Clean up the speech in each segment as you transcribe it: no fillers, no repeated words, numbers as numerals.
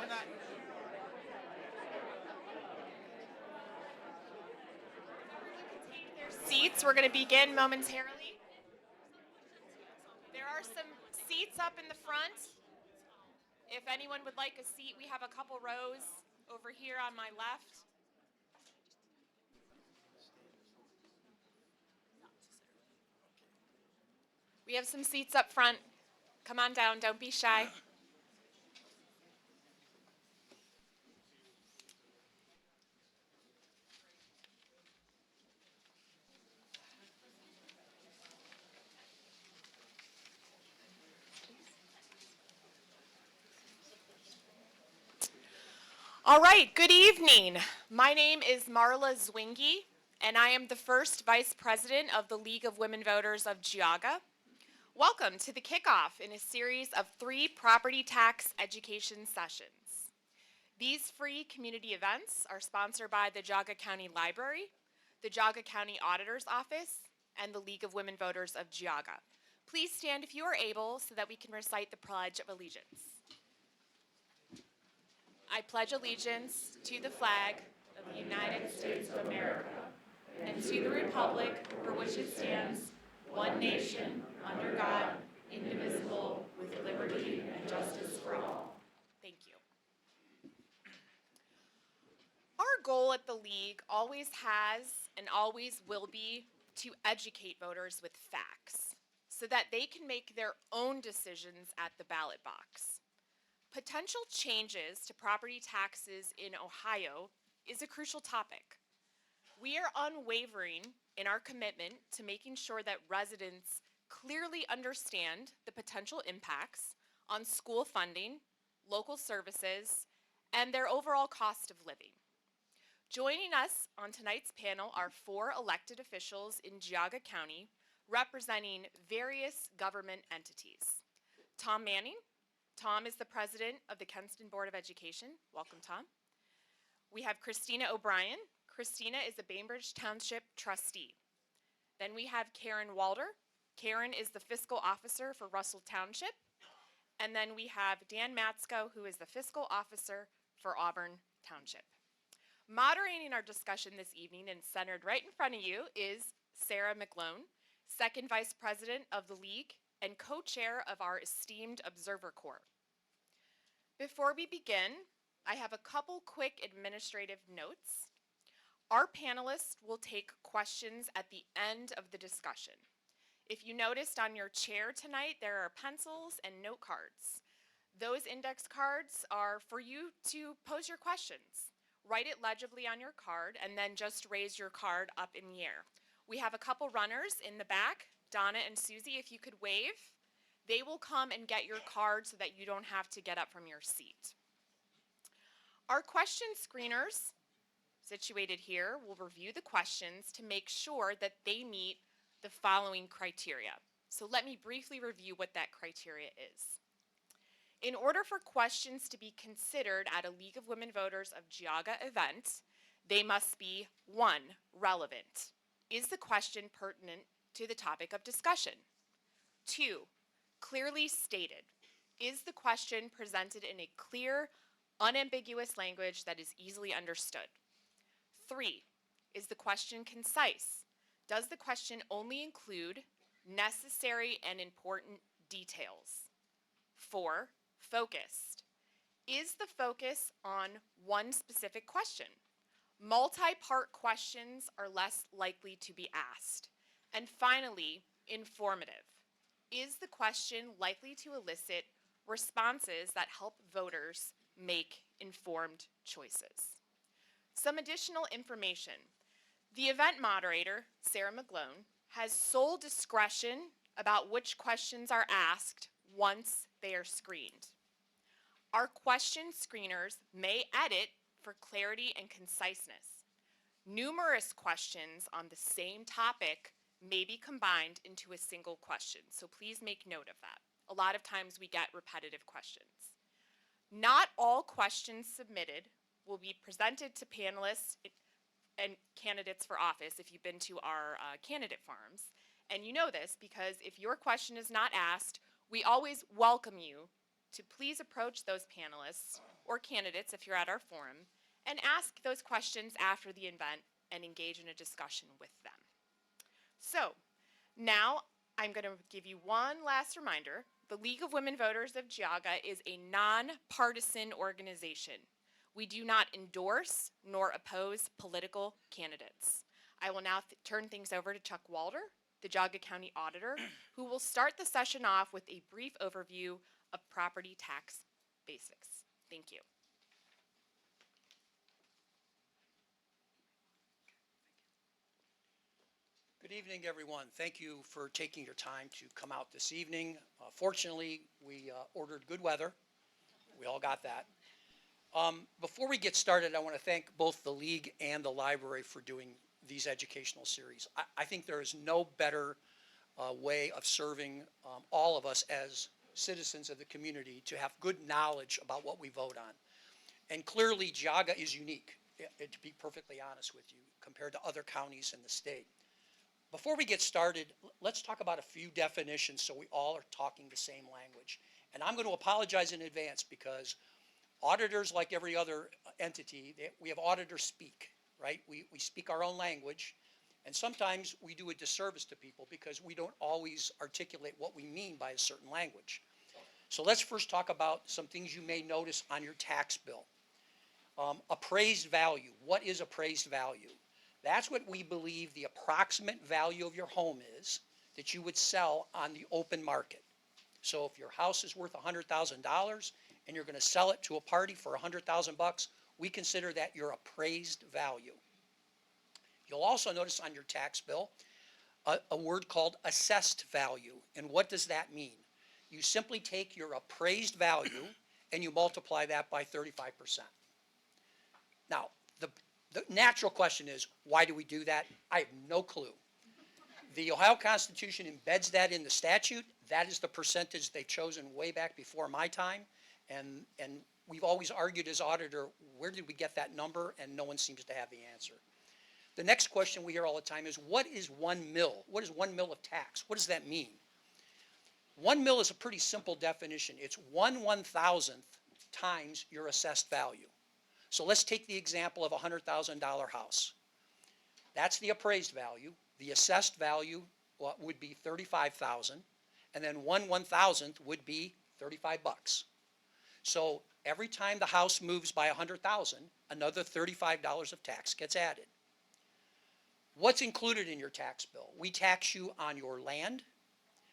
Take their seats. We're going to begin momentarily. There are some seats up in the front. If anyone would like a seat, we have a couple rows over here on my left. We have some seats up front. Come on down, don't be shy. All right, good evening. My name is Marla Zwingy, and I am the first Vice President of the League of Women Voters of Geauga. Welcome to the kickoff in a series of 3 property tax education sessions. These free community events are sponsored by the Geauga County Library, the Geauga County Auditor's Office, and the League of Women Voters of Geauga. Please stand if you are able so that we can recite the Pledge of Allegiance. I pledge allegiance to the flag of the United States of America and to the republic for which it stands, one nation, under God, indivisible, with liberty and justice for all. Thank you. Our goal at the League always has and always will be to educate voters with facts so that they can make their own decisions at the ballot box. Potential changes to property taxes in Ohio is a crucial topic. We are unwavering in our commitment to making sure that residents clearly understand the potential impacts on school funding, local services, and their overall cost of living. Joining us on tonight's panel are 4 elected officials in Geauga County representing various government entities. Tom Manning. Tom is the president of the Kenston Board of Education. Welcome, Tom. We have Christina O'Brien. Christina is a Bainbridge Township trustee. Then we have Karen Walder. Karen is the fiscal officer for Russell Township. And then we have Dan Matsko, who is the fiscal officer for Auburn Township. Moderating our discussion this evening and centered right in front of you is Sarah McLone, second vice president of the League and co-chair of our esteemed Observer Corps. Before we begin, I have a couple quick administrative notes. Our panelists will take questions at the end of the discussion. If you noticed on your chair tonight, there are pencils and note cards. Those index cards are for you to pose your questions. Write it legibly on your card and then just raise your card up in the air. We have a couple runners in the back. Donna and Susie, if you could wave, they will come and get your card so that you don't have to get up from your seat. Our question screeners, situated here, will review the questions to make sure that they meet the following criteria. So let me briefly review what that criteria is. In order for questions to be considered at a League of Women Voters of Geauga event, they must be 1, relevant. Is the question pertinent to the topic of discussion? 2, clearly stated. Is the question presented in a clear, unambiguous language that is easily understood? 3, is the question concise? Does the question only include necessary and important details? 4, focused. Is the focus on one specific question? Multi-part questions are less likely to be asked. And finally, informative. Is the question likely to elicit responses that help voters make informed choices? Some additional information. The event moderator, Sarah McLone, has sole discretion about which questions are asked once they are screened. Our question screeners may edit for clarity and conciseness. Numerous questions on the same topic may be combined into a single question, so please make note of that. A lot of times we get repetitive questions. Not all questions submitted will be presented to panelists and candidates for office if you've been to our candidate farms. And you know this because if your question is not asked, we always welcome you to please approach those panelists or candidates if you're at our forum, and ask those questions after the event and engage in a discussion with them. So, now I'm going to give you one last reminder. The League of Women Voters of Geauga is a nonpartisan organization. We do not endorse nor oppose political candidates. I will now turn things over to Chuck Walder, the Geauga County Auditor, who will start the session off with a brief overview of property tax basics. Thank you. Good evening, everyone. Thank you for taking your time to come out this evening. Fortunately, we ordered good weather. We all got that. Before we get started, I want to thank both the League and the library for doing these educational series. I think there is no better way of serving all of us as citizens of the community to have good knowledge about what we vote on. And clearly, Geauga is unique, to be perfectly honest with you, compared to other counties in the state. Before we get started, let's talk about a few definitions so we all are talking the same language. And I'm going to apologize in advance because auditors, like every other entity, we have auditors speak, right? We speak our own language, and sometimes we do a disservice to people because we don't always articulate what we mean by a certain language. So let's first talk about some things you may notice on your tax bill. Appraised value. What is appraised value? That's what we believe the approximate value of your home is that you would sell on the open market. So if your house is worth $100,000 and you're going to sell it to a party for $100,000, we consider that your appraised value. You'll also notice on your tax bill a word called assessed value. And what does that mean? You simply take your appraised value and you multiply that by 35%. Now, the natural question is, why do we do that? I have no clue. The Ohio Constitution embeds that in the statute. That is the percentage they've chosen way back before my time. And we've always argued as auditor, where did we get that number? And no one seems to have the answer. The next question we hear all the time is, what is 1 mil? What is 1 mil of tax? What does that mean? 1 mil is a pretty simple definition. It's 1/1000th times your assessed value. So let's take the example of a $100,000 house. That's the appraised value. The assessed value would be $35,000, and then 1/1000th would be $35. So every time the house moves by $100,000, another $35 of tax gets added. What's included in your tax bill? We tax you on your land,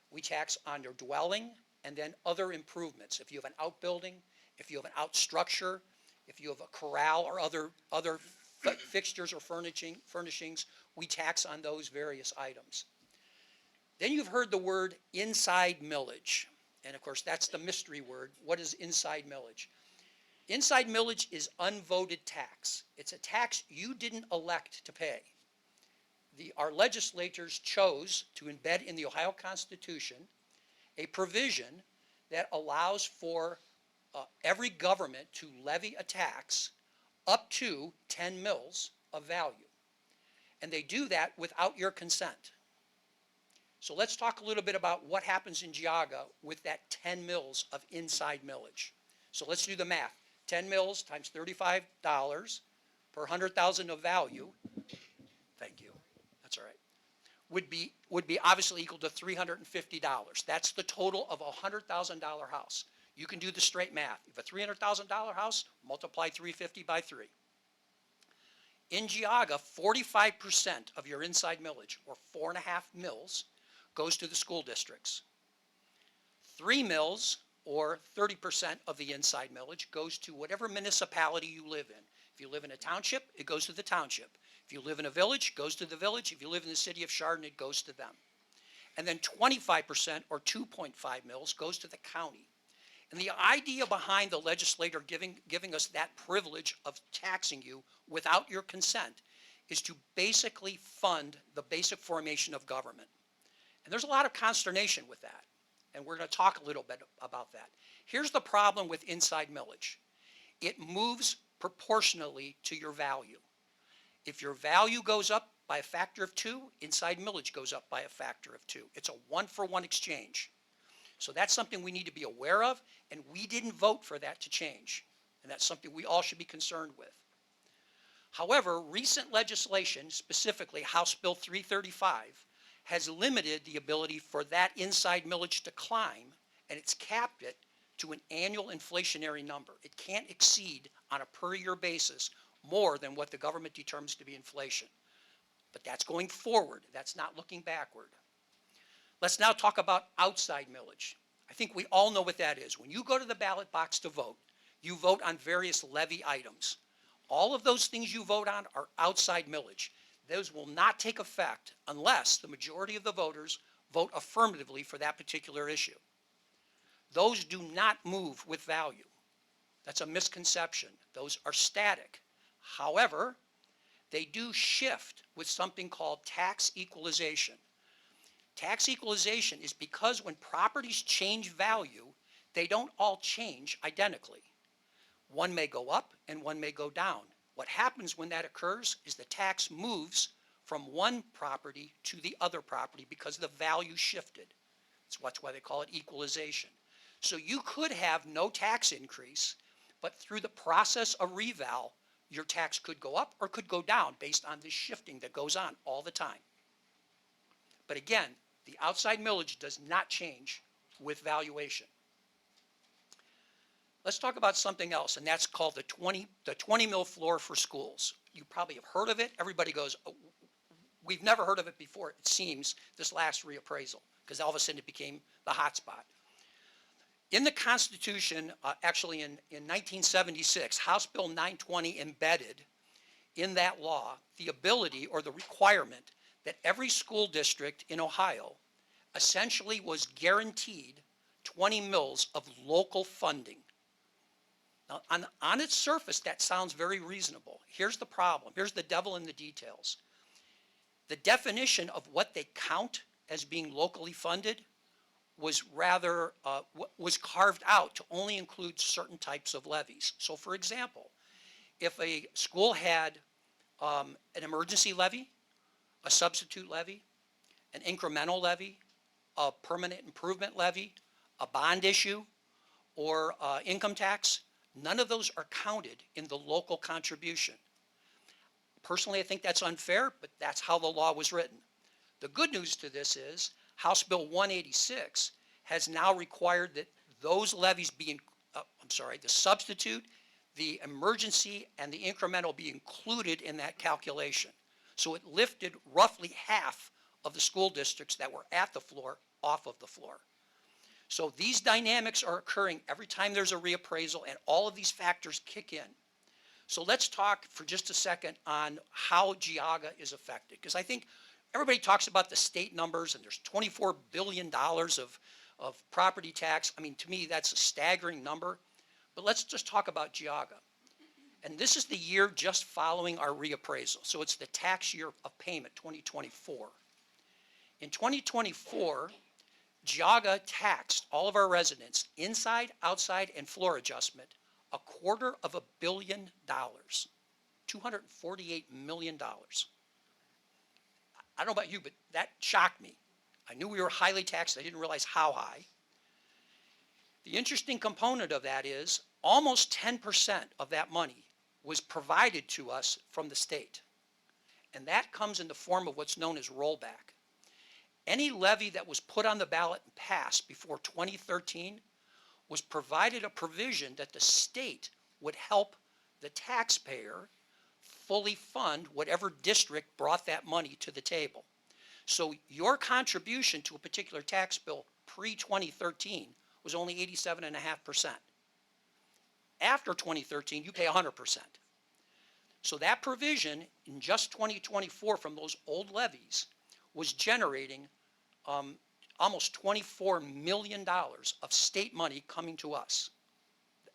we tax on your dwelling, and then other improvements. If you have an outbuilding, if you have an outstructure, if you have a corral or other fixtures or furnishings, we tax on those various items. Then you've heard the word inside millage. And of course, that's the mystery word. What is inside millage? Inside millage is unvoted tax. It's a tax you didn't elect to pay. Our legislators chose to embed in the Ohio Constitution a provision that allows for every government to levy a tax up to 10 mils of value. And they do that without your consent. So let's talk a little bit about what happens in Geauga with that 10 mils of inside millage. So let's do the math. 10 mils times $35 per 100,000 of value, thank you, that's all right, would be obviously equal to $350. That's the total of a $100,000 house. You can do the straight math. If a $300,000 house, multiply 350 by 3. In Geauga, 45% of your inside millage, or 4.5 mils, goes to the school districts. 3 mils, or 30% of the inside millage, goes to whatever municipality you live in. If you live in a township, it goes to the township. If you live in a village, it goes to the village. If you live in the city of Chardon, it goes to them. And then 25%, or 2.5 mils, goes to the county. And the idea behind the legislator giving us that privilege of taxing you without your consent is to basically fund the basic formation of government. And there's a lot of consternation with that. And we're going to talk a little bit about that. Here's the problem with inside millage. It moves proportionally to your value. If your value goes up by a factor of 2, inside millage goes up by a factor of 2. It's a one-for-one exchange. So that's something we need to be aware of, and we didn't vote for that to change. and that's something we all should be concerned with. However, recent legislation, specifically House Bill 335, has limited the ability for that inside millage to climb, and it's capped it to an annual inflationary number. It can't exceed on a per year basis more than what the government determines to be inflation. But that's going forward. That's not looking backward. Let's now talk about outside millage. I think we all know what that is. When you go to the ballot box to vote, you vote on various levy items. All of those things you vote on are outside millage. Those will not take effect unless the majority of the voters vote affirmatively for that particular issue. Those do not move with value. That's a misconception. Those are static. However, they do shift with something called tax equalization. Tax equalization is because when properties change value, they don't all change identically. One may go up and one may go down. What happens when that occurs is the tax moves from one property to the other property because the value shifted. That's why they call it equalization. So you could have no tax increase, but through the process of reval, your tax could go up or could go down based on this shifting that goes on all the time. But again, the outside millage does not change with valuation. Let's talk about something else, and that's called the 20 mil floor for schools. You probably have heard of it. Everybody goes, oh, we've never heard of it before, it seems, this last reappraisal, because all of a sudden it became the hot spot. In the Constitution, actually in 1976, House Bill 920 embedded in that law the ability or the requirement that every school district in Ohio essentially was guaranteed 20 mils of local funding. Now, on its surface, that sounds very reasonable. Here's the problem. Here's the devil in the details. The definition of what they count as being locally funded was rather, was carved out to only include certain types of levies. So for example, if a school had an emergency levy, a substitute levy, an incremental levy, a permanent improvement levy, a bond issue, or income tax, none of those are counted in the local contribution. Personally, I think that's unfair, but that's how the law was written. The good news to this is House Bill 186 has now required that those levies be, the substitute, the emergency, and the incremental be included in that calculation. So it lifted roughly half of the school districts that were at the floor off of the floor. So these dynamics are occurring every time there's a reappraisal, and all of these factors kick in. So let's talk for just a second on how Geauga is affected, because I think everybody talks about the state numbers, and there's $24 billion of property tax. I mean, to me, that's a staggering number. But let's just talk about Geauga. And this is the year just following our reappraisal. So it's the tax year of payment, 2024. In 2024, Geauga taxed all of our residents, inside, outside, and floor adjustment, $250 million, $248 million. I don't know about you, but that shocked me. I knew we were highly taxed. I didn't realize how high. The interesting component of that is almost 10% of that money was provided to us from the state. And that comes in the form of what's known as rollback. Any levy that was put on the ballot and passed before 2013 was provided a provision that the state would help the taxpayer fully fund whatever district brought that money to the table. So your contribution to a particular tax bill pre-2013 was only 87.5%. After 2013, you pay 100%. So that provision in just 2024 from those old levies was generating almost $24 million of state money coming to us.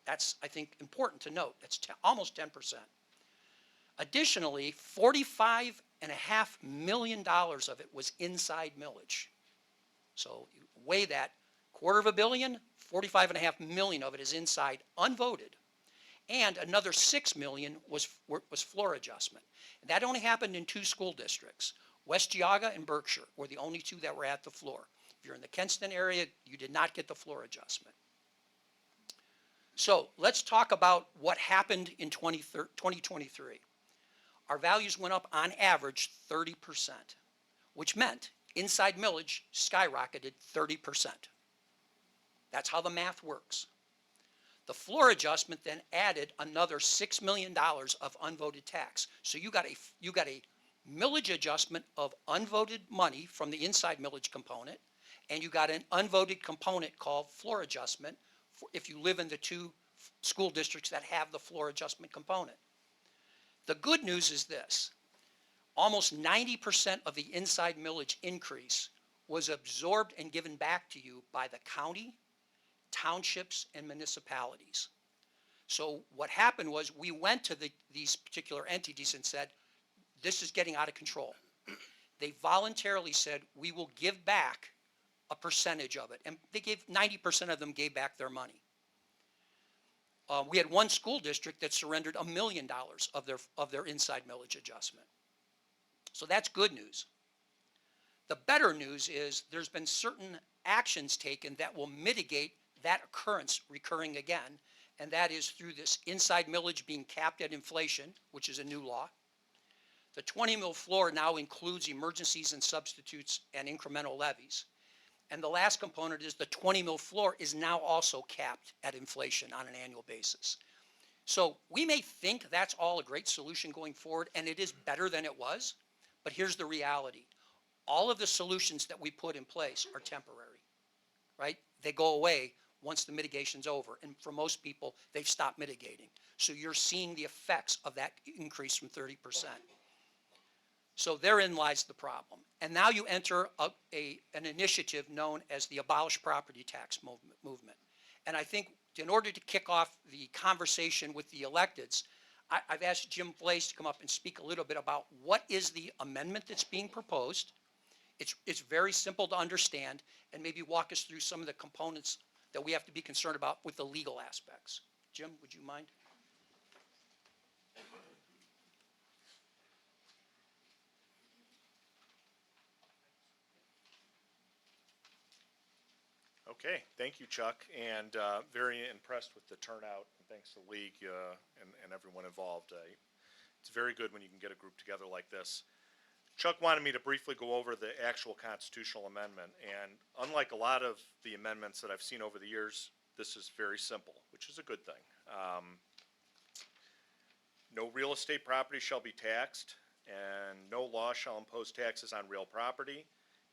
That's, I think, important to note. That's almost 10%. Additionally, $45.5 million of it was inside millage. So you weigh that, $250 million, $45.5 million of it is inside, unvoted. And another $6 million was floor adjustment. And that only happened in 2 school districts. West Geauga and Berkshire were the only 2 that were at the floor. If you're in the Kenston area, you did not get the floor adjustment. So let's talk about what happened in 2023. Our values went up on average 30%, which meant inside millage skyrocketed 30%. That's how the math works. The floor adjustment then added another $6 million of unvoted tax. So you got a millage adjustment of unvoted money from the inside millage component, and you got an unvoted component called floor adjustment for if you live in the two school districts that have the floor adjustment component. The good news is this: almost 90% of the inside millage increase was absorbed and given back to you by the county, townships, and municipalities. So what happened was we went to these particular entities and said, this is getting out of control. They voluntarily said, we will give back a percentage of it. And they gave 90% of them gave back their money. We had one school district that surrendered $1 million of their inside millage adjustment. So that's good news. The better news is there's been certain actions taken that will mitigate that occurrence recurring again, and that is through this inside millage being capped at inflation, which is a new law. The 20 mil floor now includes emergencies and substitutes and incremental levies. And the last component is the 20 mil floor is now also capped at inflation on an annual basis. So we may think that's all a great solution going forward, and it is better than it was, but here's the reality. All of the solutions that we put in place are temporary, right? They go away once the mitigation's over, and for most people, they've stopped mitigating. So you're seeing the effects of that increase from 30%. So therein lies the problem. And now you enter an initiative known as the abolish property tax movement. And I think in order to kick off the conversation with the electeds, I've asked Jim Blaze to come up and speak a little bit about what is the amendment that's being proposed. It's very simple to understand, and maybe walk us through some of the components that we have to be concerned about with the legal aspects. Jim, would you mind? Okay, thank you, Chuck, and very impressed with the turnout. And thanks to the league and everyone involved. It's very good when you can get a group together like this. Chuck wanted me to briefly go over the actual constitutional amendment, and unlike a lot of the amendments that I've seen over the years, this is very simple, which is a good thing. No real estate property shall be taxed, and no law shall impose taxes on real property.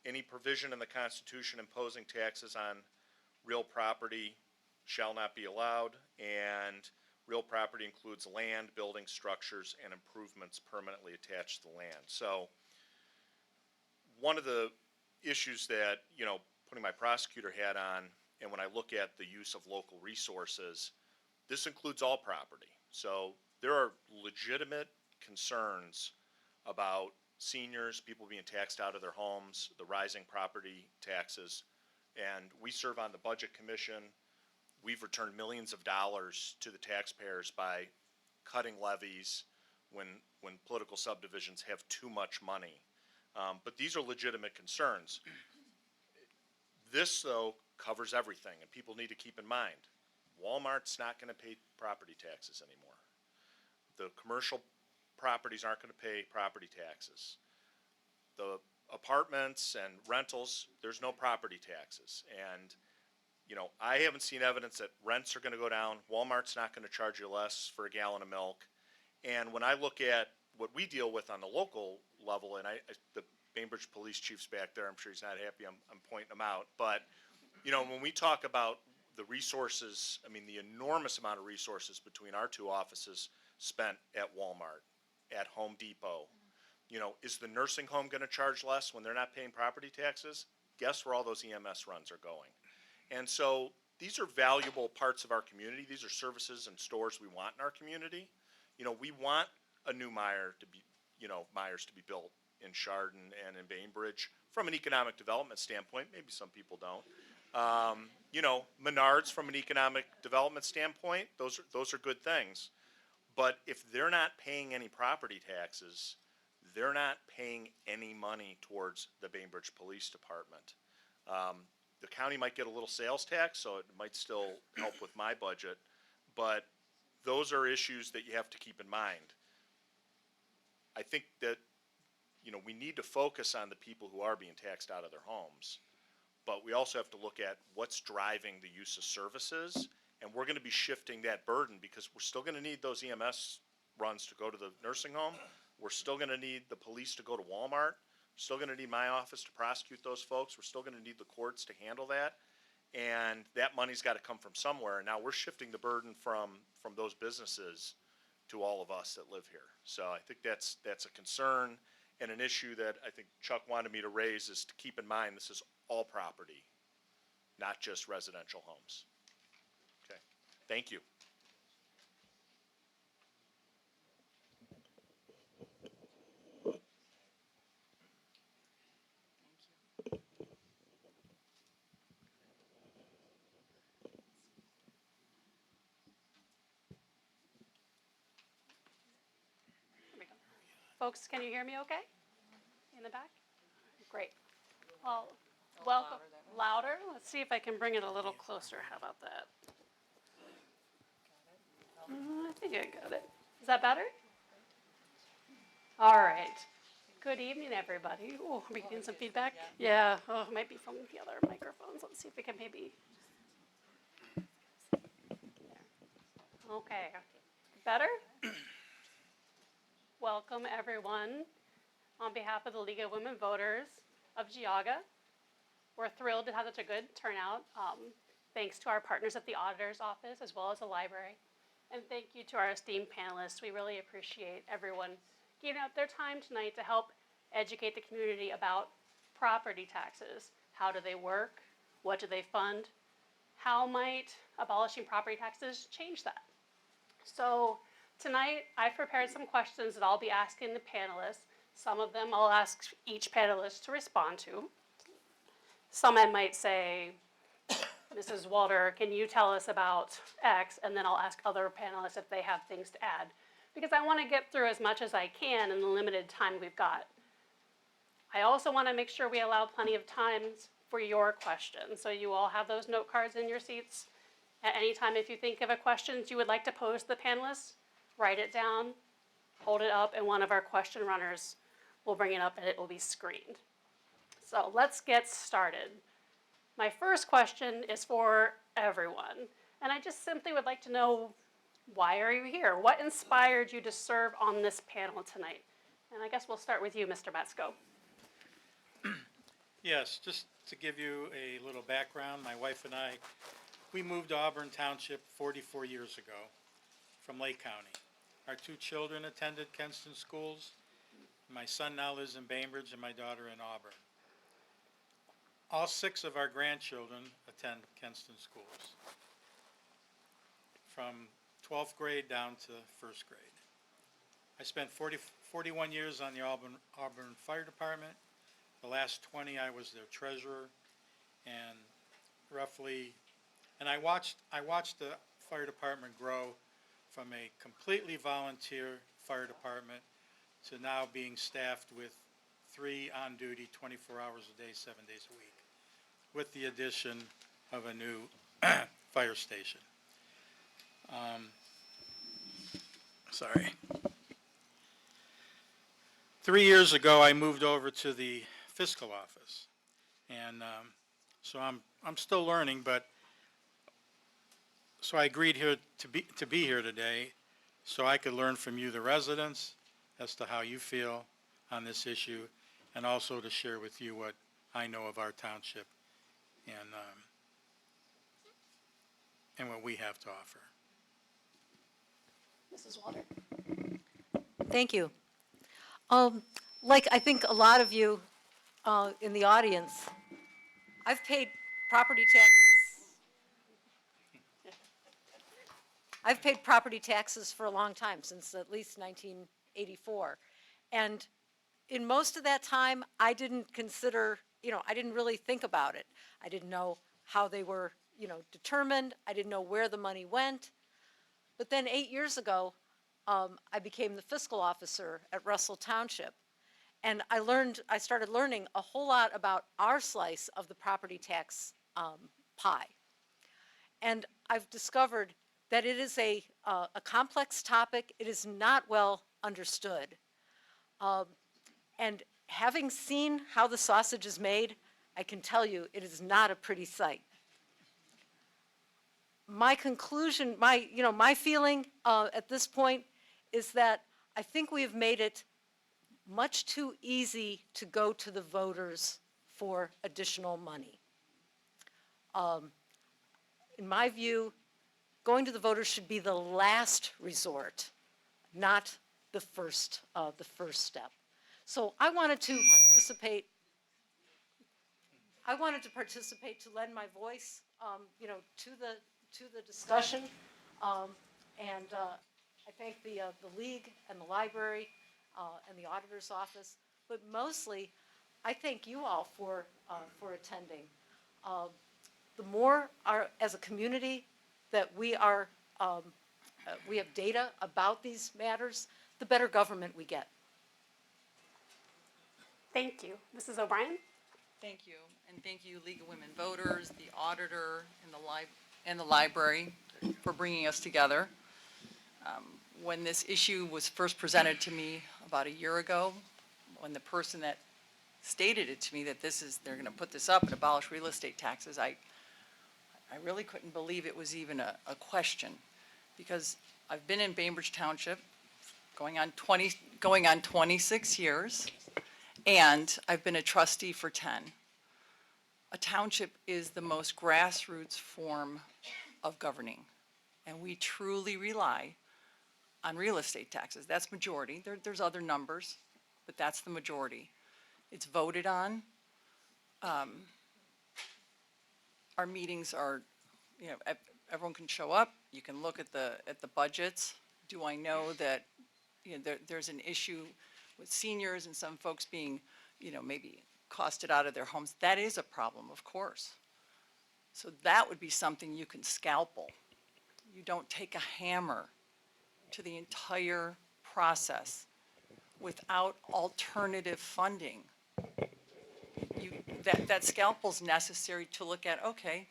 Any provision in the Constitution imposing taxes on real property shall not be allowed, and real property includes land, buildings, structures, and improvements permanently attached to the land. So one of the issues that, putting my prosecutor hat on, and when I look at the use of local resources, this includes all property. So there are legitimate concerns about seniors, people being taxed out of their homes, the rising property taxes. And we serve on the Budget Commission. We've returned millions of dollars to the taxpayers by cutting levies when political subdivisions have too much money. But these are legitimate concerns. This, though, covers everything, and people need to keep in mind, Walmart's not going to pay property taxes anymore. The commercial properties aren't going to pay property taxes. The apartments and rentals, there's no property taxes. And, I haven't seen evidence that rents are going to go down. Walmart's not going to charge you less for a gallon of milk. And when I look at what we deal with on the local level, and the Bainbridge police chief's back there, I'm sure he's not happy I'm pointing him out. But, when we talk about the resources, the enormous amount of resources between our two offices spent at Walmart, at Home Depot. Is the nursing home going to charge less when they're not paying property taxes? Guess where all those EMS runs are going. And so these are valuable parts of our community. These are services and stores we want in our community. We want a new Myers to be built in Chardon and in Bainbridge from an economic development standpoint. Maybe some people don't. Menards from an economic development standpoint, those are good things. But if they're not paying any property taxes, they're not paying any money towards the Bainbridge Police Department. The county might get a little sales tax, so it might still help with my budget. but those are issues that you have to keep in mind. I think that, we need to focus on the people who are being taxed out of their homes, but we also have to look at what's driving the use of services, and we're gonna be shifting that burden because we're still gonna need those EMS runs to go to the nursing home. We're still gonna need the police to go to Walmart. We're still gonna need my office to prosecute those folks. We're still gonna need the courts to handle that. And that money's gotta come from somewhere. And now we're shifting the burden from those businesses to all of us that live here. So I think that's a concern and an issue that I think Chuck wanted me to raise, is to keep in mind this is all property, not just residential homes. Okay, thank you. Folks, can you hear me okay? In the back? Great. Well, welcome. Louder? Let's see if I can bring it a little closer. How about that? I think I got it. Is that better? All right. Good evening, everybody. Oh, are we getting some feedback? Yeah. Oh, it might be from the other microphones. Let's see if we can maybe. Okay. Better? Welcome, everyone. On behalf of the League of Women Voters of Geauga, we're thrilled to have such a good turnout. Thanks to our partners at the Auditor's Office as well as the library. And thank you to our esteemed panelists. We really appreciate everyone giving up their time tonight to help educate the community about property taxes. How do they work? What do they fund? How might abolishing property taxes change that? So tonight, I've prepared some questions that I'll be asking the panelists. Some of them I'll ask each panelist to respond to. Some I might say, Mrs. Walter, can you tell us about X? And then I'll ask other panelists if they have things to add, because I want to get through as much as I can in the limited time we've got. I also want to make sure we allow plenty of time for your questions. So you all have those note cards in your seats. At any time, if you think of a question you would like to pose to the panelists, write it down, hold it up, and one of our question runners will bring it up and it will be screened. So let's get started. My first question is for everyone, and I just simply would like to know, why are you here? What inspired you to serve on this panel tonight? And I guess we'll start with you, Mr. Metzko. Yes, just to give you a little background, my wife and I, we moved to Auburn Township 44 years ago from Lake County. Our two children attended Kenston schools. My son now lives in Bainbridge and my daughter in Auburn. All 6 of our grandchildren attend Kenston schools, from 12th grade down to 1st grade. I spent 41 years on the Auburn Fire Department. The last 20 I was their treasurer, and I watched the fire department grow from a completely volunteer fire department to now being staffed with 3 on duty 24 hours a day, 7 days a week, with the addition of a new fire station. Sorry. 3 years ago, I moved over to the fiscal office, and so I'm still learning, but so I agreed here to be here today, so I could learn from you, the residents, as to how you feel on this issue, and also to share with you what I know of our township and what we have to offer. Mrs. Walter. Thank you. Like I think a lot of you in the audience, I've paid property taxes. I've paid property taxes for a long time, since at least 1984. And in most of that time, I didn't consider, I didn't really think about it. I didn't know how they were, determined. I didn't know where the money went. But then 8 years ago, I became the fiscal officer at Russell Township. And I started learning a whole lot about our slice of the property tax pie. And I've discovered that it is a complex topic. It is not well understood. And having seen how the sausage is made, I can tell you it is not a pretty sight. My conclusion, my feeling at this point is that I think we have made it much too easy to go to the voters for additional money. In my view, going to the voters should be the last resort, not the first step. So I wanted to participate. To lend my voice, to the discussion, and I thank the league and the library and the auditor's office, but mostly, I thank you all for attending. The more as a community that we have data about these matters, the better government we get. Thank you. Mrs. O'Brien? Thank you, and thank you, League of Women Voters, the auditor, and the library for bringing us together. When this issue was first presented to me about a year ago, when the person that stated it to me that they're going to put this up and abolish real estate taxes, I really couldn't believe it was even a question, because I've been in Bainbridge Township going on 26 years. And I've been a trustee for 10. A township is the most grassroots form of governing, and we truly rely on real estate taxes. That's majority. There's other numbers, but that's the majority. It's voted on. Our meetings are, everyone can show up. You can look at the budgets. Do I know that there's an issue with seniors and some folks being, maybe costed out of their homes? That is a problem, of course. So that would be something you can scalpel. You don't take a hammer to the entire process without alternative funding. That scalpel's necessary to look at, okay,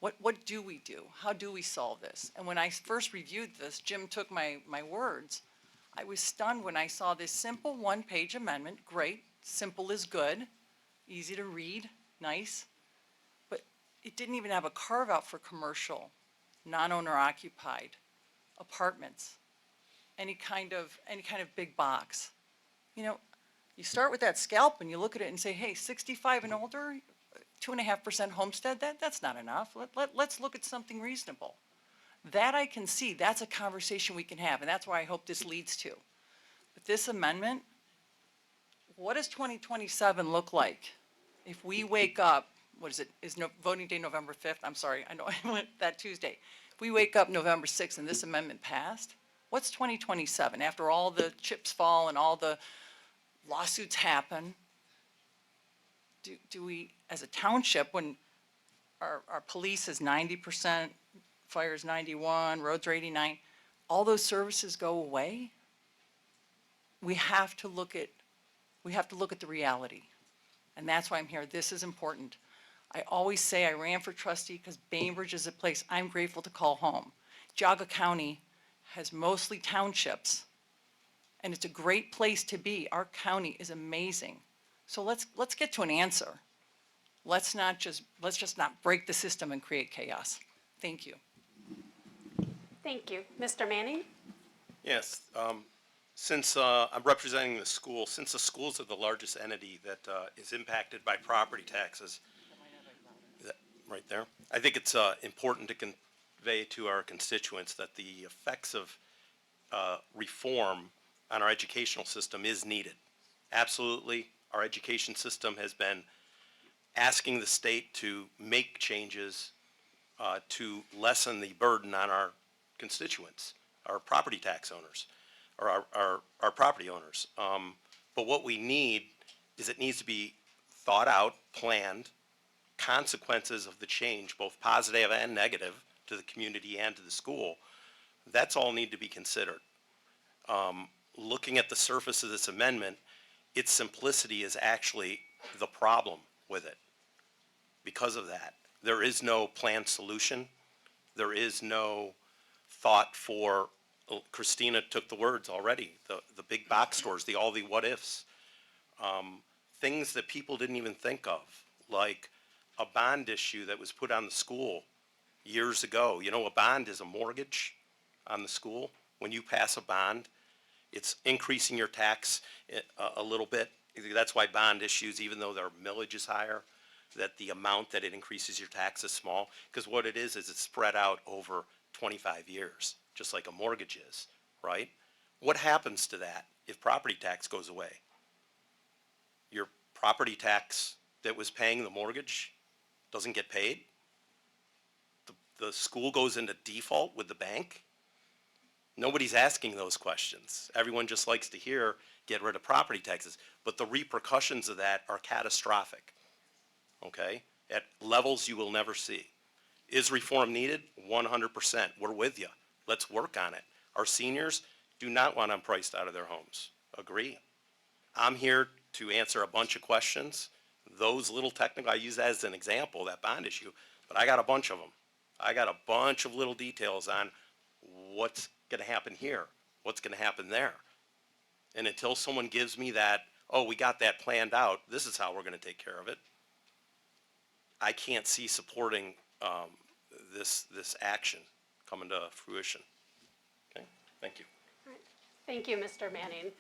what do we do? How do we solve this? And when I first reviewed this, Jim took my words. I was stunned when I saw this simple one-page amendment. Great, simple is good, easy to read, nice. But it didn't even have a carve-out for commercial, non-owner occupied, apartments, any kind of big box. You start with that scalp and you look at it and say, hey, 65 and older, 2.5% homestead, that's not enough. Let's look at something reasonable. That I can see, that's a conversation we can have, and that's why I hope this leads to. But this amendment, what does 2027 look like if we wake up, voting day November 5th? I'm sorry, I know I went that Tuesday. If we wake up November 6th and this amendment passed, what's 2027? After all the chips fall and all the lawsuits happen, do we, as a township, when our police is 90%, fire's 91, roads are 89, all those services go away? We have to look at the reality. And that's why I'm here. This is important. I always say I ran for trustee because Bainbridge is a place I'm grateful to call home. Geauga County has mostly townships, and it's a great place to be. Our county is amazing. So let's get to an answer. Let's just not break the system and create chaos. Thank you. Thank you. Mr. Manning? Yes, since I'm representing the school, since the schools are the largest entity that is impacted by property taxes, right there, I think it's important to convey to our constituents that the effects of reform on our educational system is needed. Absolutely, our education system has been asking the state to make changes to lessen the burden on our constituents, our property tax owners, or our property owners. But what we need is it needs to be thought out, planned, consequences of the change, both positive and negative, to the community and to the school. That's all need to be considered. Looking at the surface of this amendment, its simplicity is actually the problem with it. Because of that, there is no planned solution. There is no thought for, Christina took the words already, the big box stores, all the what ifs. Things that people didn't even think of, like a bond issue that was put on the school years ago. You know, a bond is a mortgage on the school. When you pass a bond, it's increasing your tax a little bit. That's why bond issues, even though their millage is higher, that the amount that it increases your tax is small. Because what it is it's spread out over 25 years, just like a mortgage is, right? What happens to that if property tax goes away? Your property tax that was paying the mortgage doesn't get paid? The school goes into default with the bank? Nobody's asking those questions. Everyone just likes to hear, get rid of property taxes. But the repercussions of that are catastrophic, okay? At levels you will never see. Is reform needed? 100%. We're with you. Let's work on it. Our seniors do not want them priced out of their homes. Agree. I'm here to answer a bunch of questions. Those little technical, I use that as an example, that bond issue, but I got a bunch of them. I got a bunch of little details on what's going to happen here, what's going to happen there. And until someone gives me that, oh, we got that planned out, this is how we're going to take care of it, I can't see supporting this action coming to fruition. Okay, thank you. Thank you, Mr. Manning.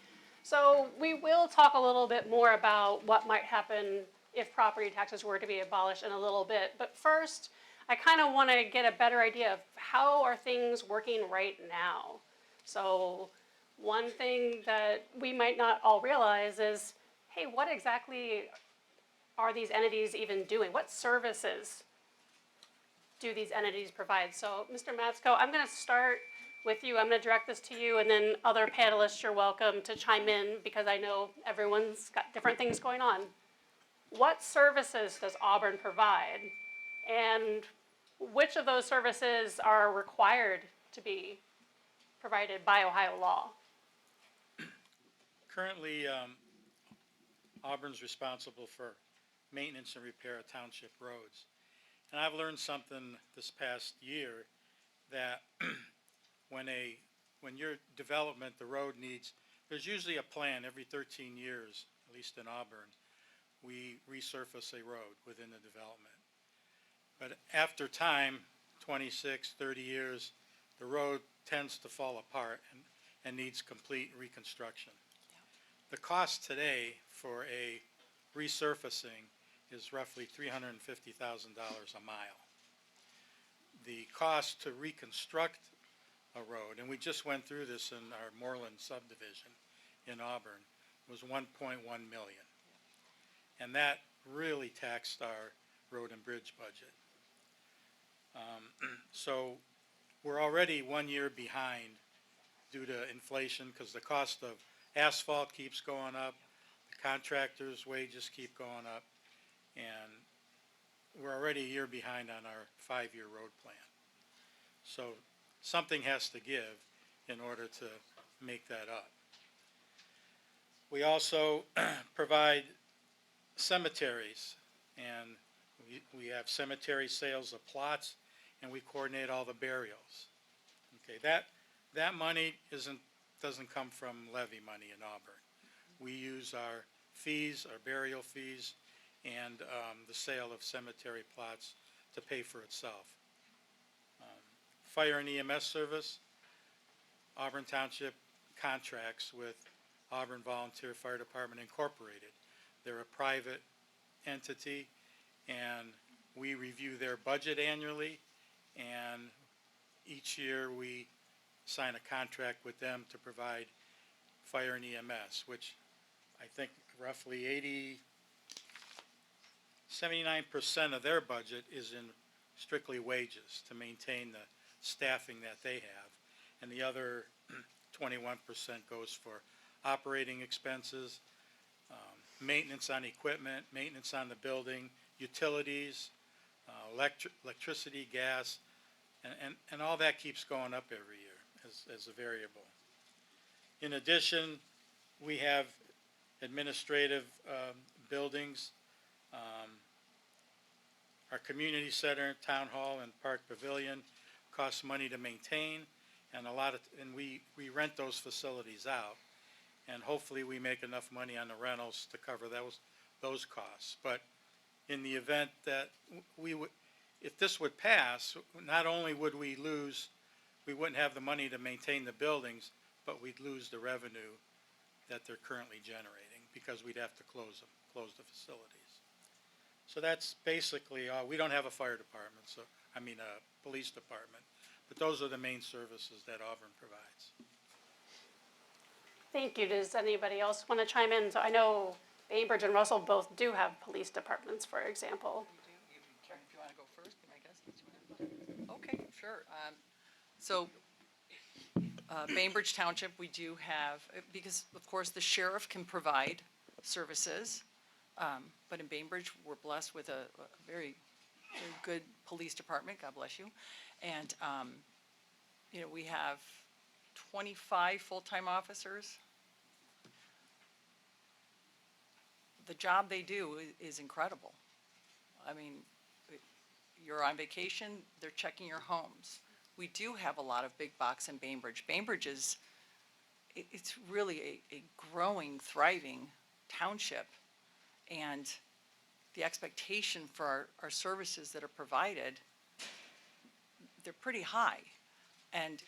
So we will talk a little bit more about what might happen if property taxes were to be abolished in a little bit. But first, I kind of want to get a better idea of how are things working right now. So one thing that we might not all realize is, hey, what exactly are these entities even doing? What services do these entities provide? So Mr. Matsko, I'm going to start with you. I'm going to direct this to you, and then other panelists, you're welcome to chime in because I know everyone's got different things going on. What services does Auburn provide, and which of those services are required to be provided by Ohio law? Currently, Auburn's responsible for maintenance and repair of township roads. And I've learned something this past year that when your development, the road needs, there's usually a plan every 13 years, at least in Auburn, we resurface a road within the development. But after time, 26, 30 years, the road tends to fall apart and needs complete reconstruction. The cost today for a resurfacing is roughly $350,000 a mile. The cost to reconstruct a road, and we just went through this in our Moreland subdivision in Auburn, was 1.1 million. And that really taxed our road and bridge budget. So we're already 1 year behind due to inflation because the cost of asphalt keeps going up, the contractors' wages keep going up, and we're already a year behind on our 5-year road plan. So something has to give in order to make that up. We also provide cemeteries, and we have cemetery sales of plots, and we coordinate all the burials. Okay, that money doesn't come from levy money in Auburn. We use our fees, our burial fees, and the sale of cemetery plots to pay for itself. Fire and EMS service, Auburn Township contracts with Auburn Volunteer Fire Department Incorporated. They're a private entity, and we review their budget annually, and each year we sign a contract with them to provide fire and EMS, which I think roughly 79% of their budget is in strictly wages to maintain the staffing that they have, and the other 21% goes for operating expenses, maintenance on equipment, maintenance on the building, utilities, electricity, gas, and all that keeps going up every year as a variable. In addition, we have administrative buildings. Our community center, town hall, and park pavilion costs money to maintain, And and we rent those facilities out. And hopefully we make enough money on the rentals to cover those costs. But in the event that if this would pass, not only would we wouldn't have the money to maintain the buildings, but we'd lose the revenue that they're currently generating because we'd have to close the facilities. So that's basically, we don't have a fire department, a police department, but those are the main services that Auburn provides. Thank you. Does anybody else want to chime in? So I know Bainbridge and Russell both do have police departments, for example. Karen, if you want to go first, I guess. Okay, sure. So, Bainbridge Township, we do have, because of course the sheriff can provide services, but in Bainbridge, we're blessed with a very, very good police department, God bless you. And, we have 25 full-time officers. The job they do is incredible. I mean, you're on vacation, they're checking your homes. We do have a lot of big box in Bainbridge. Bainbridge it's really a growing, thriving township. And the expectation for our services that are provided, they're pretty high. And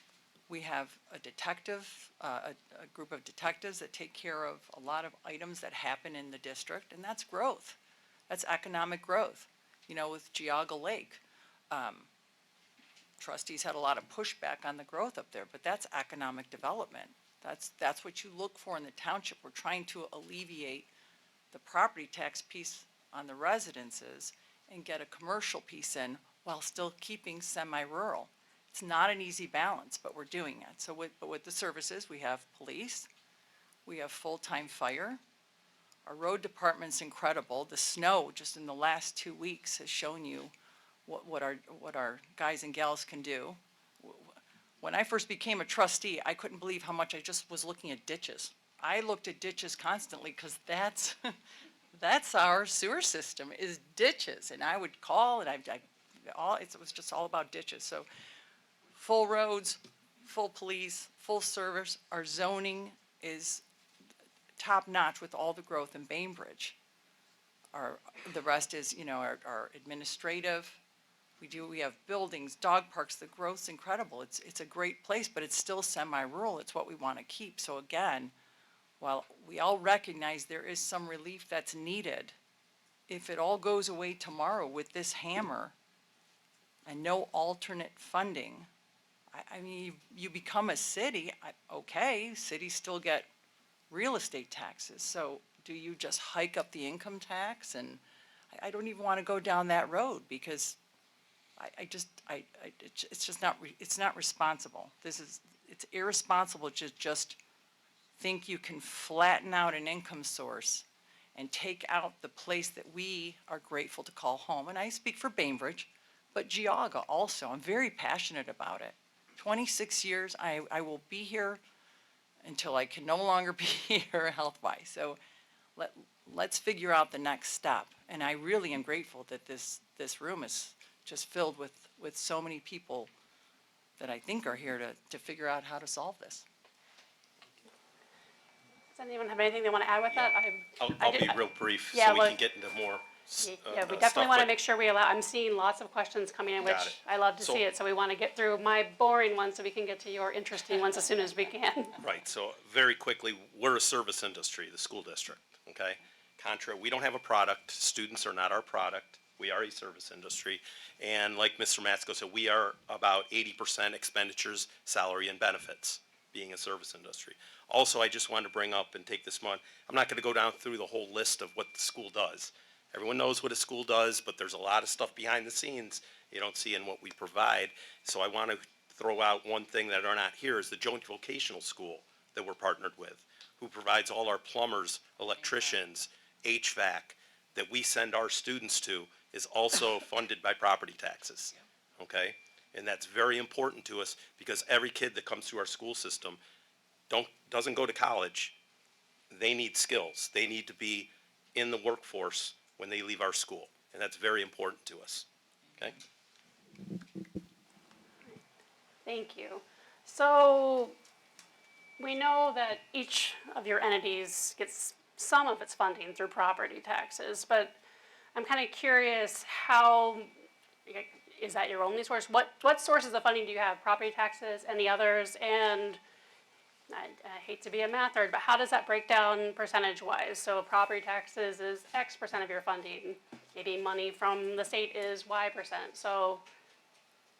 we have a detective, a group of detectives that take care of a lot of items that happen in the district, and that's growth. That's economic growth. With Geauga Lake, trustees had a lot of pushback on the growth up there, but that's economic development. That's what you look for in the township. We're trying to alleviate the property tax piece on the residences and get a commercial piece in while still keeping semi-rural. It's not an easy balance, but we're doing it. So with the services, we have police, we have full-time fire. Our road department's incredible. The snow just in the last 2 weeks has shown you what our guys and gals can do. When I first became a trustee, I couldn't believe how much I just was looking at ditches. I looked at ditches constantly because that's our sewer system is ditches. And I would call and it was just all about ditches. So full roads, full police, full service. Our zoning is top notch with all the growth in Bainbridge. The rest is, our administrative. We have buildings, dog parks. The growth's incredible. It's a great place, but it's still semi-rural. It's what we want to keep. So again, while we all recognize there is some relief that's needed, if it all goes away tomorrow with this hammer and no alternate funding, I mean, you become a city, okay, cities still get real estate taxes. So do you just hike up the income tax? And I don't even want to go down that road because it's just not, it's not responsible. It's irresponsible to just think you can flatten out an income source and take out the place that we are grateful to call home. And I speak for Bainbridge, but Geauga also. I'm very passionate about it. 26 years, I will be here until I can no longer be here health-wise. So let's figure out the next step. And I really am grateful that this room is just filled with so many people that I think are here to figure out how to solve this. Does anyone have anything they want to add with that? I'll be real brief Yeah, so we well, can get into more Yeah, we stuff, definitely want to but- make sure we allow, I'm seeing lots of questions coming in, which Got it. I love to So- see it. So we want to get through my boring ones so we can get to your interesting ones as soon as we can. Right, so very quickly, we're a service industry, the school district, okay? We don't have a product, students are not our product, we are a service industry. And like Mr. Matsko said, we are about 80% expenditures, salary and benefits, being a service industry. Also, I just wanted to bring up and take this month, I'm not gonna go down through the whole list of what the school does. Everyone knows what a school does, but there's a lot of stuff behind the scenes you don't see in what we provide. So I want to throw out one thing that are not here is the joint vocational school that we're partnered with, who provides all our plumbers, electricians, HVAC, that we send our students to, is also funded by property taxes, okay? And that's very important to us because every kid that comes through our school system doesn't go to college. They need skills. They need to be in the workforce when they leave our school, and that's very important to us, okay? Thank you. So we know that each of your entities gets some of its funding through property taxes, but I'm kind of curious how, is that your only source? What sources of funding do you have? Property taxes, any others? And I hate to be a math nerd, but how does that break down percentage-wise? So property taxes is X percent of your funding. Maybe money from the state is Y percent. So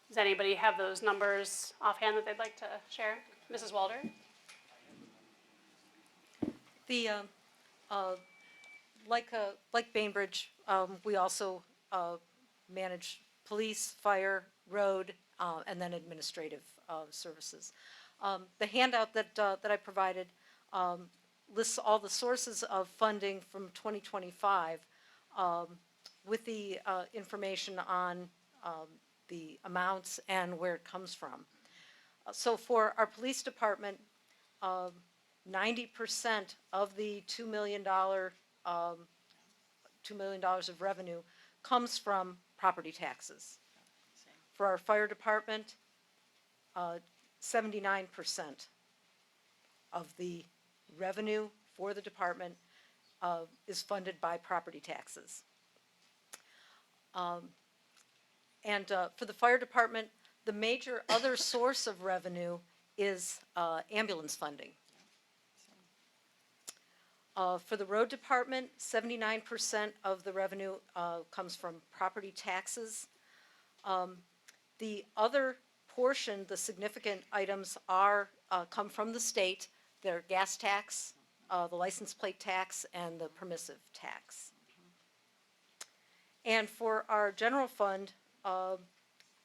does anybody have those numbers offhand that they'd like to share? Mrs. Walder? The, like Bainbridge, we also manage police, fire, road, and then administrative services. The handout that I provided lists all the sources of funding from 2025 with the information on the amounts and where it comes from. So for our police department, 90% of the $2 million of revenue comes from property taxes. For our fire department, 79% of the revenue for the department is funded by property taxes. For the fire department, the major other source of revenue is ambulance funding. For the road department, 79% of the revenue comes from property taxes. The other portion, the significant items come from the state. They're gas tax, the license plate tax, and the permissive tax. And for our general fund,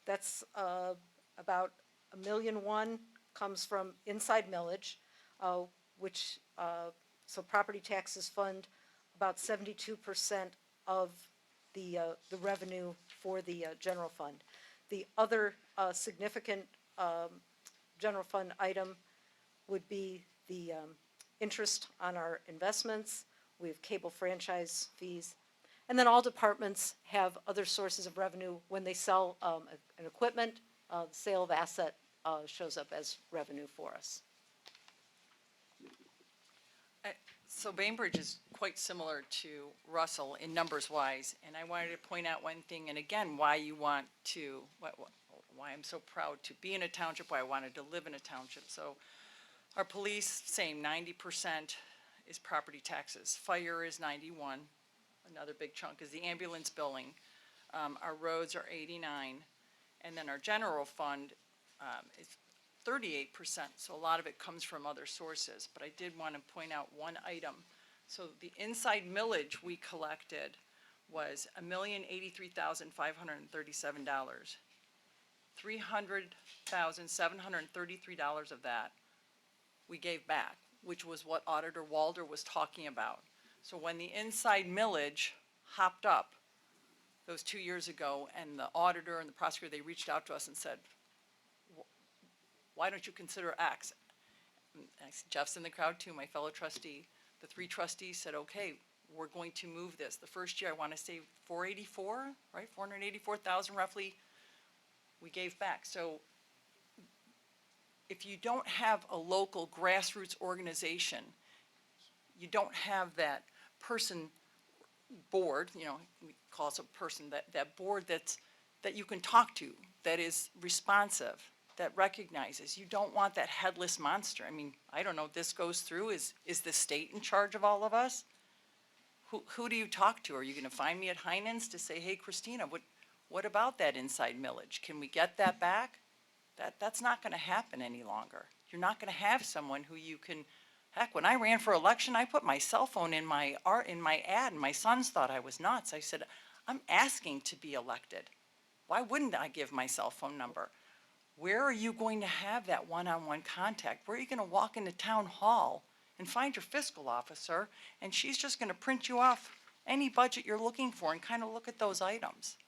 that's about $1.1 million comes from inside millage, which so property taxes fund about 72% of the revenue for the general fund. The other significant general fund item would be the interest on our investments. We have cable franchise fees. And then all departments have other sources of revenue. When they sell an equipment, the sale of asset shows up as revenue for us. So Bainbridge is quite similar to Russell in numbers wise, and I wanted to point out one thing, and again, why I'm so proud to be in a township, why I wanted to live in a township. So our police, same, 90% is property taxes. Fire is 91. Another big chunk is the ambulance billing. Our roads are 89, and then our general fund is 38%, so a lot of it comes from other sources. But I did want to point out one item. So the inside millage we collected was $1,083,537. $300,733 of that we gave back, which was what Auditor Walder was talking about. So when the inside millage hopped up those 2 years ago, and the auditor and the prosecutor, they reached out to us and said, why don't you consider X? And Jeff's in the crowd too, my fellow trustee. The 3 trustees said, okay, we're going to move this. The first year, I want to say 484, right? 484,000 roughly we gave back. So if you don't have a local grassroots organization, you don't have that person board, we call it a person, that board that you can talk to, that is responsive, that recognizes. You don't want that headless monster. I mean, I don't know, this goes through, is the state in charge of all of us? Who do you talk to? Are you gonna find me at Heinen's to say, hey, Christina, what about that inside millage? Can we get that back? That's not gonna happen any longer. You're not gonna have someone who you can, heck, when I ran for election, I put my cell phone in my ad, and my sons thought I was nuts. I said, I'm asking to be elected. Why wouldn't I give my cell phone number? Where are you going to have that one-on-one contact? Where are you gonna walk into town hall and find your fiscal officer, and she's just gonna print you off any budget you're looking for and kind of look at those items?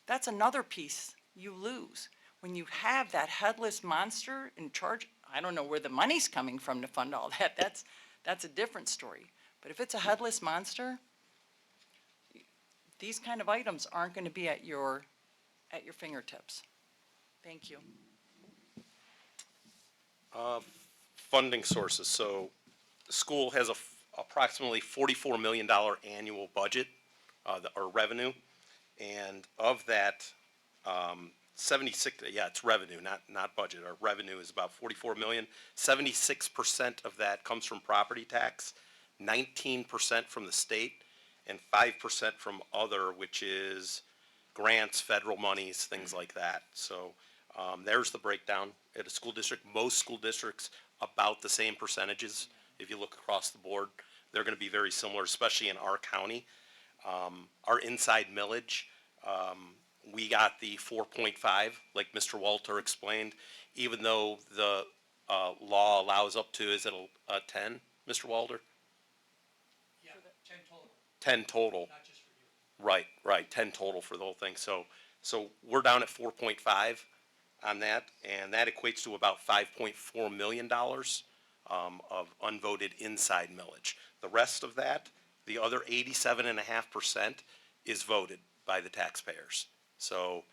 That's another piece you lose. When you have that headless monster in charge, I don't know where the money's coming from to fund all that. That's a different story. But if it's a headless monster, these kind of items aren't going to be at your fingertips. Thank you. funding sources. So the school has approximately $44 million annual budget, or revenue. And of that, 76, yeah, it's revenue, not budget. Our revenue is about 44 million. 76% of that comes from property tax, 19% from the state, and 5% from other, which is grants, federal monies, things like that. So there's the breakdown at a school district. Most school districts about the same percentages. If you look across the board, they're going to be very similar, especially in our county. Our inside millage, we got the 4.5, like Mr. Walter explained, even though the law allows up to, is it a 10, Mr. Walter? Yeah, 10 total, 10 total. not just for you. Right, 10 total for the whole thing. So we're down at 4.5 on that, and that equates to about $5.4 million of unvoted inside millage. The rest of that, the other 87.5%, is voted by the taxpayers. So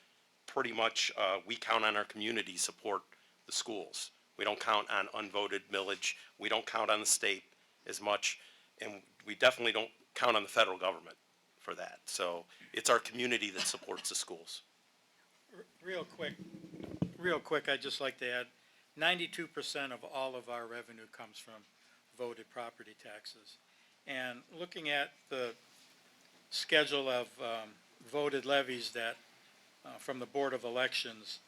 pretty much we count on our community to support the schools. We don't count on unvoted millage. We don't count on the state as much, and we definitely don't count on the federal government for that. So it's our community that supports the schools. Real quick, I'd just like to add, 92% of all of our revenue comes from voted property taxes. And looking at the schedule of voted levies that, from the Board of Elections,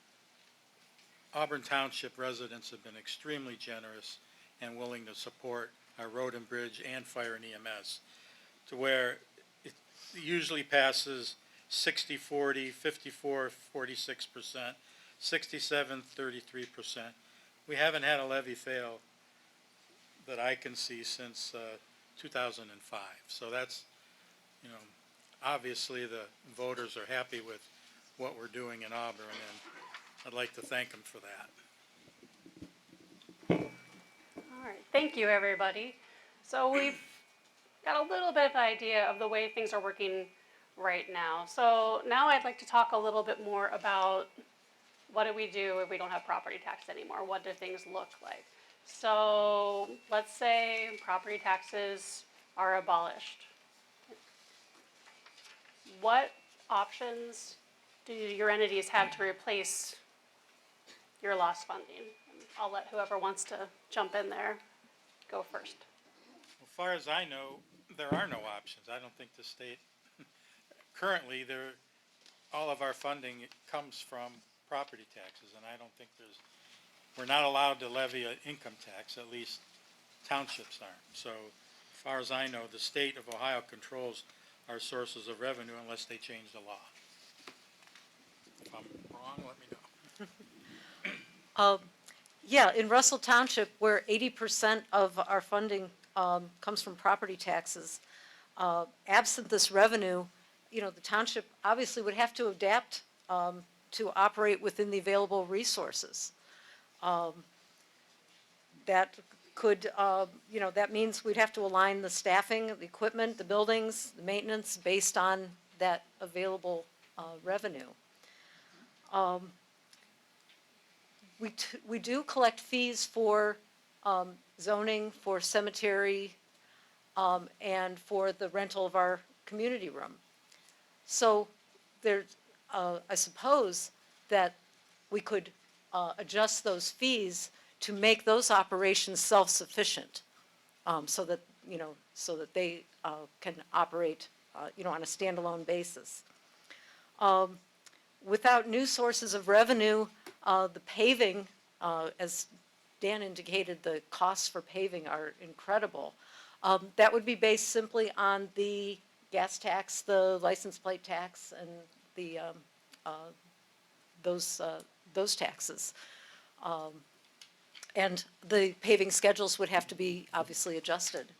Auburn Township residents have been extremely generous and willing to support our road and bridge and fire and EMS, to where it usually passes 60-40, 54-46%, 67-33%. We haven't had a levy fail that I can see since 2005. So that's, obviously the voters are happy with what we're doing in Auburn, and I'd like to thank them for that. All right, thank you, everybody. So we've got a little bit of an idea of the way things are working right now. So now I'd like to talk a little bit more about what do we do if we don't have property tax anymore? What do things look like? So let's say property taxes are abolished. What options do your entities have to replace your lost funding? I'll let whoever wants to jump in there go first. As far as I know, there are no options. I don't think the state, currently, all of our funding comes from property taxes, and I don't think we're not allowed to levy an income tax, at least townships aren't. So as far as I know, the state of Ohio controls our sources of revenue unless they change the law. If I'm wrong, let me know. Yeah, in Russell Township, where 80% of our funding comes from property taxes, absent this revenue, the township obviously would have to adapt to operate within the available resources. That could, that means we'd have to align the staffing, the equipment, the buildings, the maintenance based on that available revenue. We do collect fees for zoning, for cemetery, and for the rental of our community room. So there, I suppose that we could adjust those fees to make those operations self-sufficient, so that they can operate on a standalone basis. Without new sources of revenue, the paving, as Dan indicated, the costs for paving are incredible. That would be based simply on the gas tax, the license plate tax, and the those taxes. And the paving schedules would have to be obviously adjusted.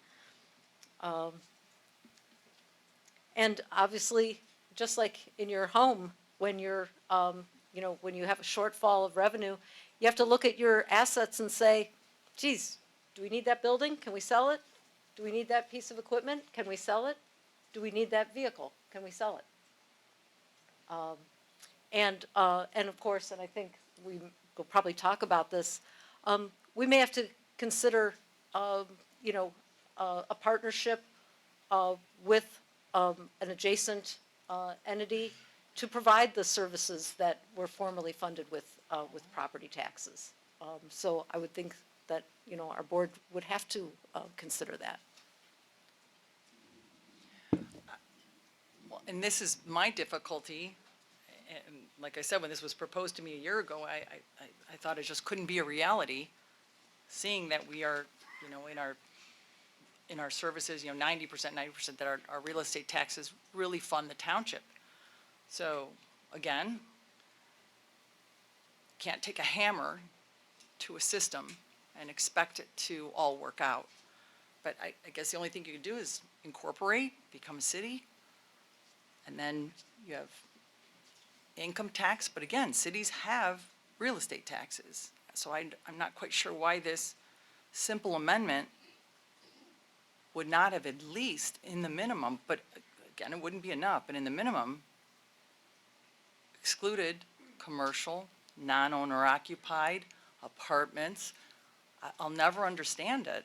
And obviously, just like in your home, when you're, when you have a shortfall of revenue, you have to look at your assets and say, geez, do we need that building? Can we sell it? Do we need that piece of equipment? Can we sell it? Do we need that vehicle? Can we sell it? And of course, and I think we will probably talk about this, we may have to consider, you know, a partnership with an adjacent entity to provide the services that were formerly funded with property taxes. So I would think that, you know, our board would have to consider that. Well, and this is my difficulty, and like I said, when this was proposed to me a year ago, I thought it just couldn't be a reality, seeing that we are, you know, in our services, you know, 90% that our real estate taxes really fund the township. So, again, can't take a hammer to a system and expect it to all work out. But I guess the only thing you can do is incorporate, become a city, and then you have income tax, but again, cities have real estate taxes. So I'm not quite sure why this simple amendment would not have, at least in the minimum, but again, it wouldn't be enough, but in the minimum, excluded commercial, non-owner occupied, apartments. I'll never understand it.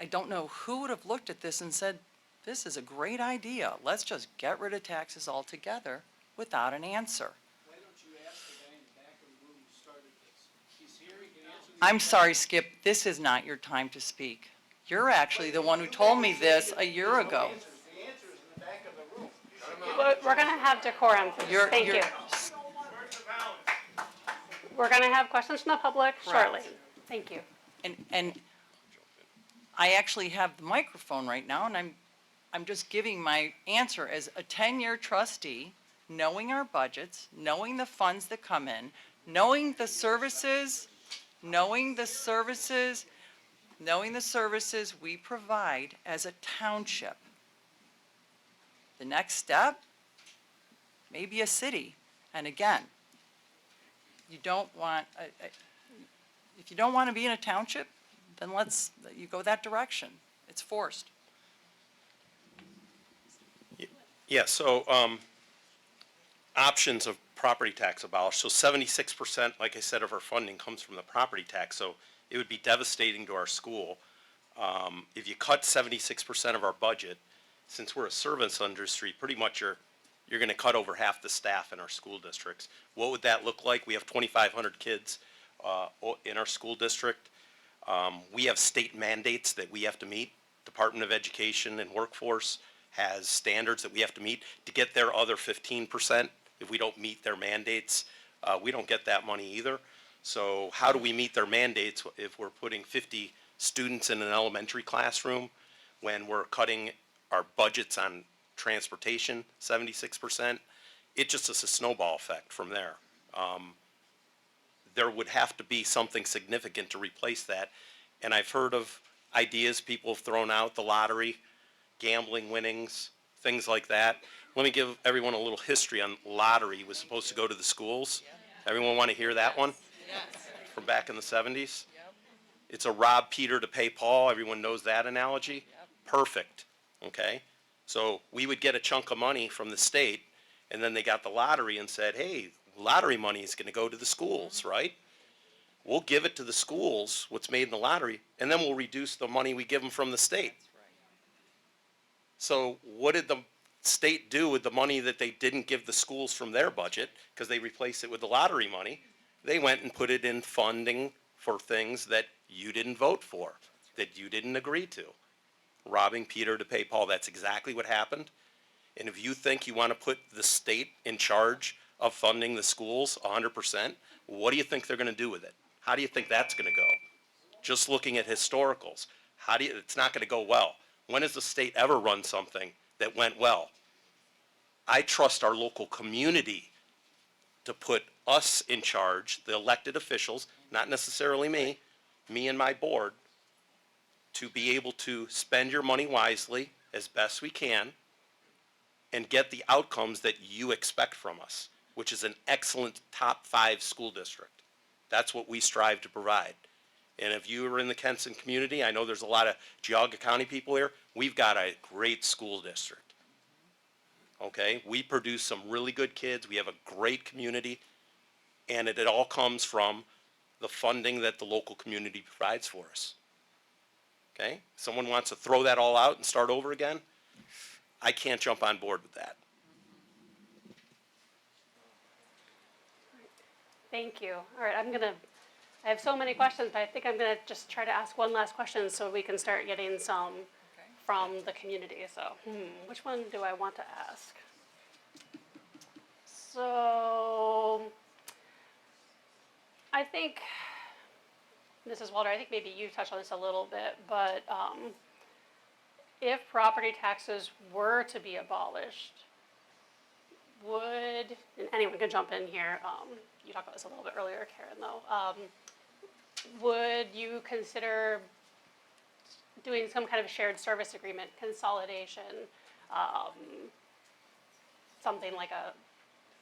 I don't know who would have looked at this and said, this is a great idea. Let's just get rid of taxes altogether without an answer. Why don't you ask the guy in the back of the room who started this? He's here, he can answer these I'm sorry, Skip, this is not your time to speak. You're actually the one who told me this a year ago. questions. The answer is in the back of the room. We're going to have decorum. You're- Thank you're- you. We're going to have questions from the public shortly. Thank you. And I actually have the microphone right now, and I'm just giving my answer as a 10-year trustee, knowing our budgets, knowing the funds that come in, knowing the services we provide as a township. The next step, maybe a city. And again, you don't want, if you don't want to be in a township, then you go that direction. It's forced. Yeah, so, options of property tax abolished. So 76%, like I said, of our funding comes from the property tax, so it would be devastating to our school. If you cut 76% of our budget, since we're a service industry, pretty much you're gonna cut over half the staff in our school districts. What would that look like? We have 2,500 kids, in our school district. We have state mandates that we have to meet. Department of Education and Workforce has standards that we have to meet to get their other 15%. If we don't meet their mandates, we don't get that money either. So how do we meet their mandates if we're putting 50 students in an elementary classroom when we're cutting our budgets on transportation 76%? It just is a snowball effect from there. There would have to be something significant to replace that. And I've heard of ideas people have thrown out, the lottery, gambling winnings, things like that. Let me give everyone a little history on lottery. It was supposed to go to the schools. Everyone want to hear that one? From back in the 70s? It's a rob Peter to pay Paul. Everyone knows that analogy? Perfect, okay? So we would get a chunk of money from the state, and then they got the lottery and said, hey, lottery money is going to go to the schools, right? We'll give it to the schools, what's made in the lottery, and then we'll reduce the money we give them from the state. So what did the state do with the money that they didn't give the schools from their budget, because they replaced it with the lottery money? They went and put it in funding for things that you didn't vote for, that you didn't agree to. Robbing Peter to pay Paul, that's exactly what happened. And if you think you want to put the state in charge of funding the schools 100%, what do you think they're going to do with it? How do you think that's going to go? Just looking at historicals, it's not going to go well. When has the state ever run something that went well? I trust our local community to put us in charge, the elected officials, not necessarily me and my board, to be able to spend your money wisely as best we can and get the outcomes that you expect from us, which is an excellent top 5 school district. That's what we strive to provide. And if you are in the Kenson community, I know there's a lot of Geauga County people here, we've got a great school district. Okay, we produce some really good kids, we have a great community, and it all comes from the funding that the local community provides for us. Okay? Someone wants to throw that all out and start over again, I can't jump on board with that. Thank you. All right, I have so many questions, but I think I'm gonna just try to ask one last question so we can start getting some from the community. So, which one do I want to ask? So, I think, Mrs. Walter, I think maybe you touched on this a little bit, but if property taxes were to be abolished, would, and anyone can jump in here, you talked about this a little bit earlier, Karen, though. Would you consider doing some kind of shared service agreement, consolidation, something like a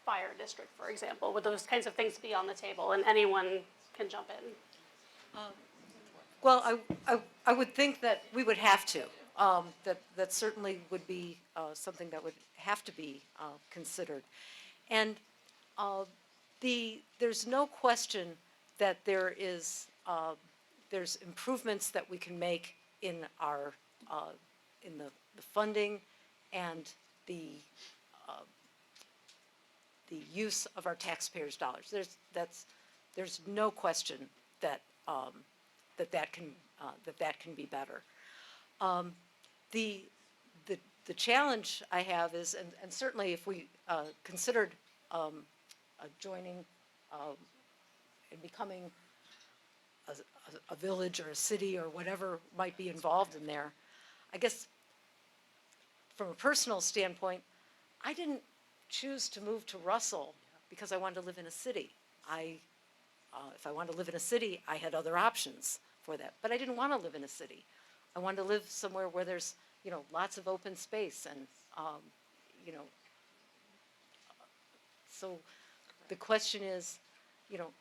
fire district, for example? Would those kinds of things be on the table? And anyone can jump in. Well, I would think that we would have to. That certainly would be something that would have to be considered. And there's no question that there's improvements that we can make in the funding and the use of our taxpayers' dollars. There's no question that that can be better. The challenge I have is, and certainly if we considered joining and becoming a village or a city or whatever might be involved in there, I guess from a personal standpoint, I didn't choose to move to Russell because I wanted to live in a city. If I wanted to live in a city, I had other options for that, but I didn't want to live in a city. I wanted to live somewhere where there's, lots of open space and, so the question is,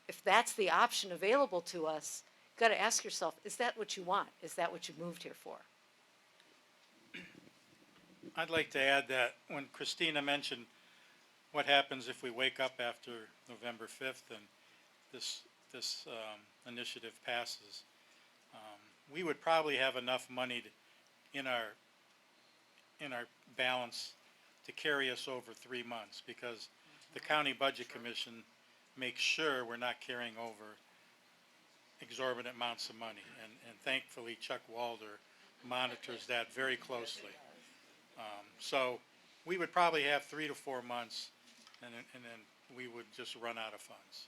if that's the option available to us, you've got to ask yourself, is that what you want? Is that what you moved here for? I'd like to add that when Christina mentioned what happens if we wake up after November 5th and this initiative passes, we would probably have enough money in our balance to carry us over 3 months, because the County Budget Commission makes sure we're not carrying over exorbitant amounts of money. And thankfully Chuck Walder monitors that very closely. So we would probably have 3 to 4 months, and then we would just run out of funds.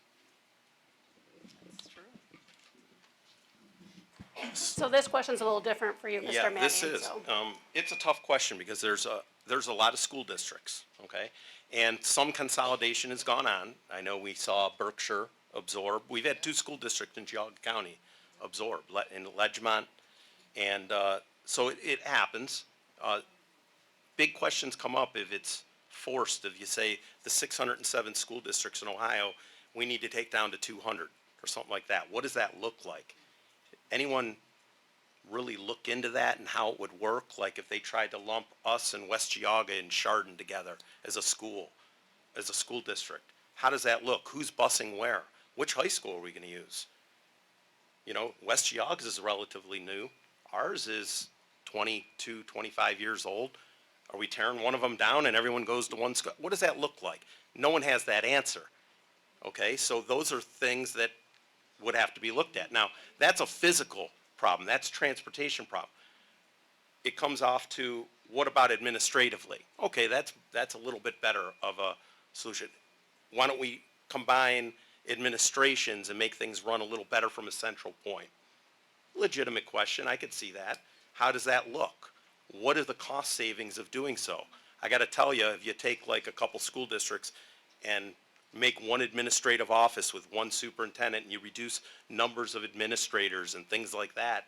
That's true. So this question's a little different for you, Mr. Manning. Yeah, this is. so- It's a tough question because there's a lot of school districts, okay? And some consolidation has gone on. I know we saw Berkshire absorb. We've had 2 school districts in Geauga County absorb, in Ledgemont. And so it happens. Big questions come up if it's forced. If you say the 607 school districts in Ohio, we need to take down to 200 or something like that. What does that look like? Anyone really look into that and how it would work? Like if they tried to lump us and West Geauga and Chardon together as a school district, how does that look? Who's busing where? Which high school are we going to use? West Geauga's is relatively new. Ours is 22, 25 years old. Are we tearing one of them down and everyone goes to one school? What does that look like? No one has that answer. Okay, so those are things that would have to be looked at. Now, that's a physical problem. That's a transportation problem. It comes off to, what about administratively? Okay, that's a little bit better of a solution. Why don't we combine administrations and make things run a little better from a central point? Legitimate question, I could see that. How does that look? What are the cost savings of doing so? I gotta tell you, if you take like a couple school districts and make one administrative office with one superintendent and you reduce numbers of administrators and things like that,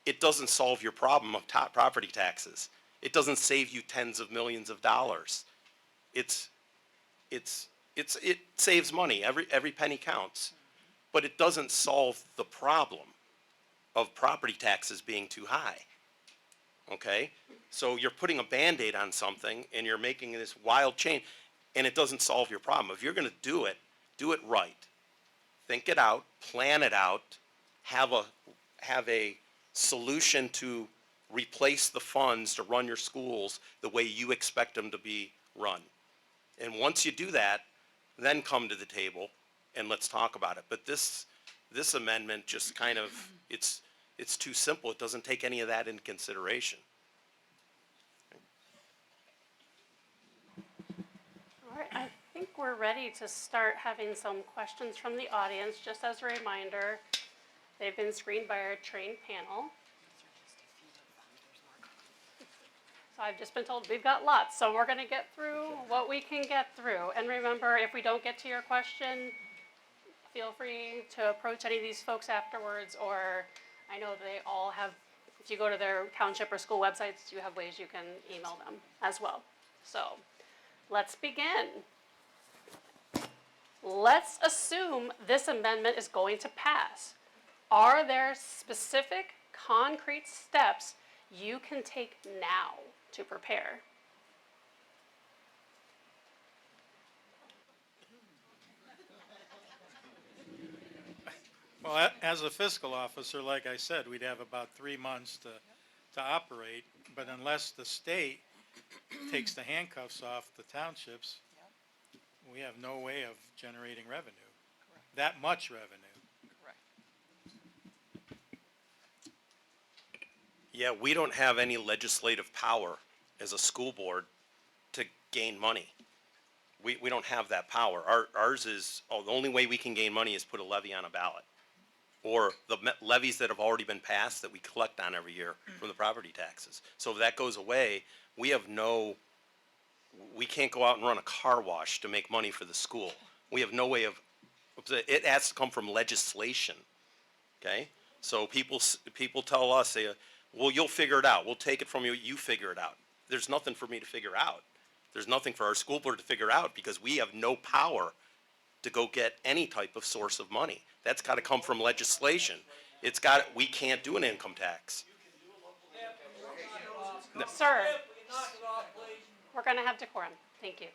it doesn't solve your problem of top property taxes. It doesn't save you tens of millions of dollars. It saves money, every penny counts, but it doesn't solve the problem of property taxes being too high. Okay? So you're putting a Band-Aid on something and you're making this wild change, and it doesn't solve your problem. If you're gonna do it right. Think it out, plan it out, have a solution to replace the funds to run your schools the way you expect them to be run. And once you do that, then come to the table and let's talk about it. But this amendment just kind of, it's too simple. It doesn't take any of that into consideration. All right, I think we're ready to start having some questions from the audience. Just as a reminder, they've been screened by our trained panel. So I've just been told we've got lots, so we're going to get through what we can get through. And remember, if we don't get to your question, feel free to approach any of these folks afterwards, or I know they all have, if you go to their township or school websites, you have ways you can email them as well. So let's begin. Let's assume this amendment is going to pass. Are there specific, concrete steps you can take now to prepare? Well, as a fiscal officer, like I said, we'd have about 3 months to operate, but unless the state takes the handcuffs off the townships, we have no way of generating revenue, that much revenue. Correct. Yeah, we don't have any legislative power as a school board to gain money. We don't have that power. Ours is, the only way we can gain money is put a levy on a ballot. Or the levies that have already been passed that we collect on every year from the property taxes. So if that goes away, we can't go out and run a car wash to make money for the school. We have no way of, it has to come from legislation, okay? So people tell us, well, you'll figure it out. We'll take it from you, you figure it out. There's nothing for me to figure out. There's nothing for our school board to figure out because we have no power to go get any type of source of money. That's got to come from legislation. We can't do an income tax. Sir, we're going to have decorum. Thank you.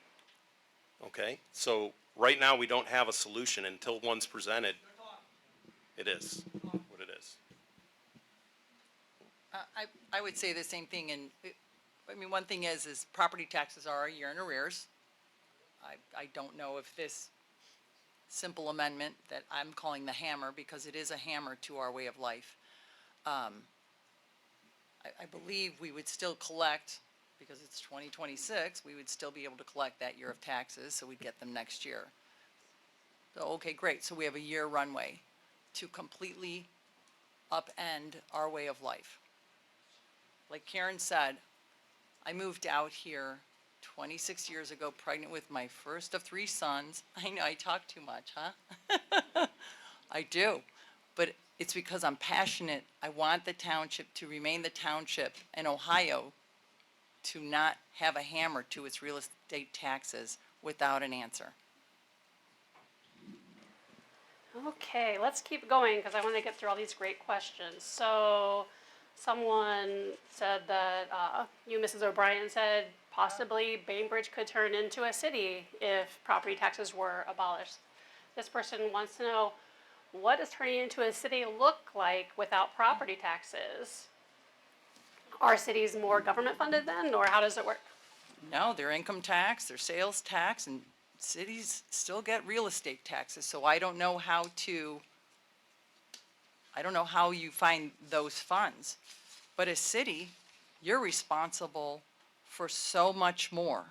Okay, so right now we don't have a solution until one's presented. It is what it is. I would say the same thing, and, I mean, one thing is property taxes are a year in arrears. I don't know if this simple amendment that I'm calling the hammer, because it is a hammer to our way of life. I believe we would still collect, because it's 2026, we would still be able to collect that year of taxes, so we'd get them next year. So, okay, great, so we have a year runway to completely upend our way of life. Like Karen said, I moved out here 26 years ago, pregnant with my first of 3 sons. I know I talk too much, huh? I do, but it's because I'm passionate. I want the township to remain the township, and Ohio to not have a hammer to its real estate taxes without an answer. Okay, let's keep going because I want to get through all these great questions. So someone said that, you, Mrs. O'Brien, said possibly Bainbridge could turn into a city if property taxes were abolished. This person wants to know, what does turning into a city look like without property taxes? Are cities more government funded then, or how does it work? No, their income tax, their sales tax, and cities still get real estate taxes, so I don't know how you find those funds. But a city, you're responsible for so much more.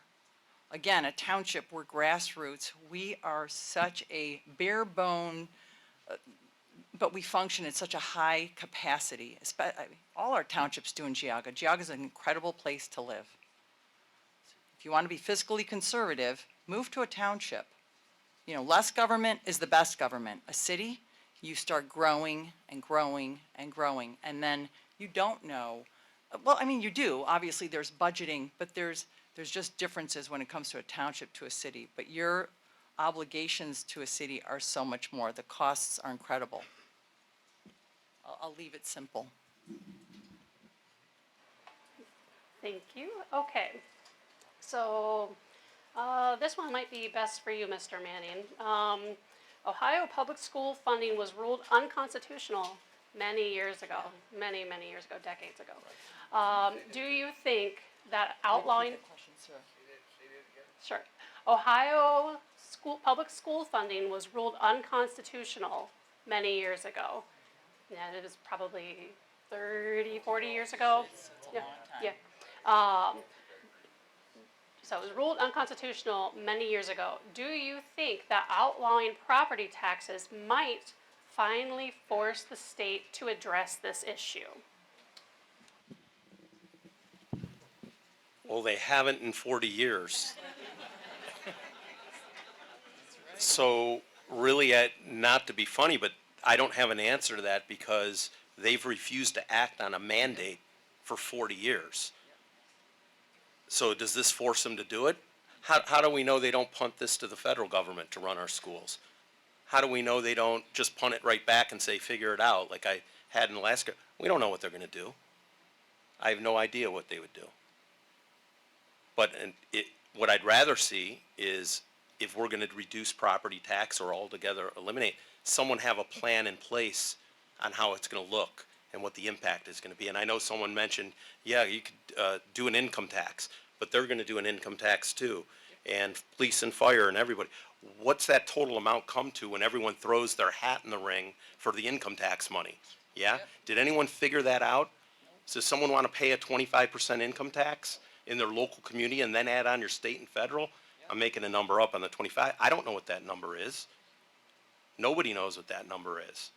Again, a township, we're grassroots, we are such a bare bone, but we function at such a high capacity. All our townships do in Geauga. Geauga is an incredible place to live. If you want to be fiscally conservative, move to a township. You know, less government is the best government. A city, you start growing and growing and growing, and then you don't know. Well, I mean, you do. Obviously, there's budgeting, but there's just differences when it comes to a township to a city. But your obligations to a city are so much more. The costs are incredible. I'll leave it simple. Thank you. Okay. So this one might be best for you, Mr. Manning. Ohio public school funding was ruled unconstitutional many years ago, many years ago, decades ago. Do you think that outlawing, sure, Ohio public school funding was ruled unconstitutional many years ago? Yeah, it was probably 30, 40 years ago. Yeah, yeah. So it was ruled unconstitutional many years ago. Do you think that outlawing property taxes might finally force the state to address this issue? Well, they haven't in 40 years. So really, not to be funny, but I don't have an answer to that because they've refused to act on a mandate for 40 years. So does this force them to do it? How do we know they don't punt this to the federal government to run our schools? How do we know they don't just punt it right back and say, figure it out, like I had in Alaska? We don't know what they're going to do. I have no idea what they would do. But what I'd rather see is if we're going to reduce property tax or altogether eliminate, someone have a plan in place on how it's going to look and what the impact is going to be. And I know someone mentioned, yeah, you could do an income tax, but they're going to do an income tax too, and police and fire and everybody. What's that total amount come to when everyone throws their hat in the ring for the income tax money? Yeah? Did anyone figure that out? Does someone want to pay a 25% income tax in their local community and then add on your state and federal? I'm making a number up on the 25. I don't know what that number is. Nobody knows what that number is.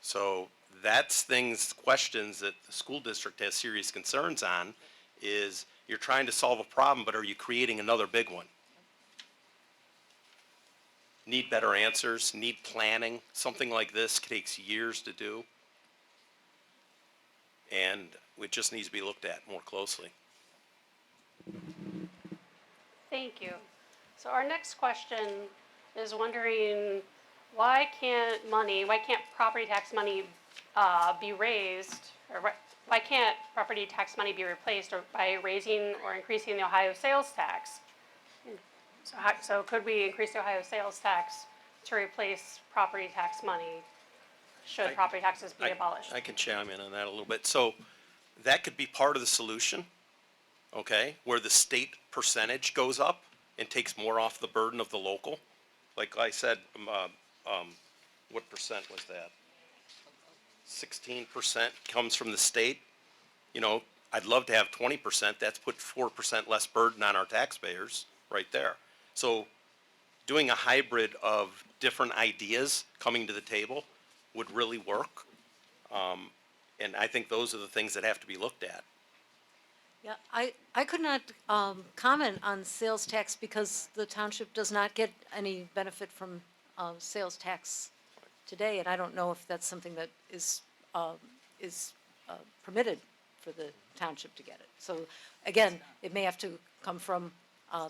So that's questions that the school district has serious concerns on, is you're trying to solve a problem, but are you creating another big one? Need better answers, need planning. Something like this takes years to do. And it just needs to be looked at more closely. Thank you. So our next question is wondering, why can't property tax money be raised, or why can't property tax money be replaced by raising or increasing the Ohio sales tax? So could we increase the Ohio sales tax to replace property tax money should property taxes be abolished? I can chime in on that a little bit. So that could be part of the solution, okay, where the state percentage goes up and takes more off the burden of the local. Like I said, what percent was that? 16% comes from the state. You know, I'd love to have 20%. That's put 4% less burden on our taxpayers right there. So doing a hybrid of different ideas coming to the table would really work. And I think those are the things that have to be looked at. Yeah, I could not comment on sales tax because the township does not get any benefit from sales tax today, and I don't know if that's something that is permitted for the township to get it. So again, it may have to come from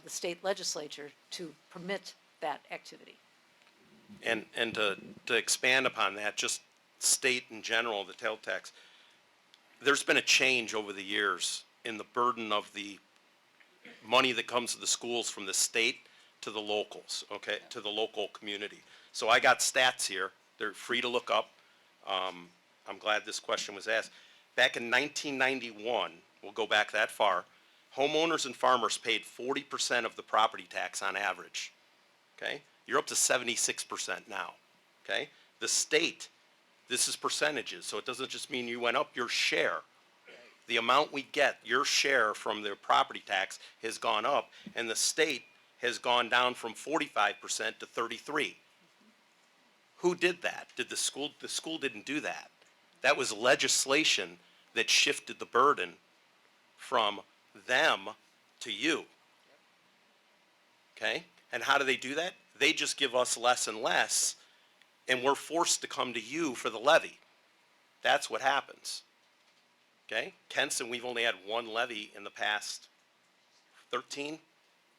the state legislature to permit that activity. And to expand upon that, just state in general, the tail tax, there's been a change over the years in the burden of the money that comes to the schools from the state to the locals, okay, to the local community. So I got stats here. They're free to look up. I'm glad this question was asked. Back in 1991, we'll go back that far, homeowners and farmers paid 40% of the property tax on average, okay? You're up to 76% now, okay? The state, this is percentages, so it doesn't just mean you went up, your share. The amount we get, your share from the property tax has gone up, and the state has gone down from 45% to 33%. Who did that? Did the school? The school didn't do that. That was legislation that shifted the burden from them to you. Okay? And how do they do that? They just give us less and less, and we're forced to come to you for the levy. That's what happens. Okay? Kenson, we've only had one levy in the past 13.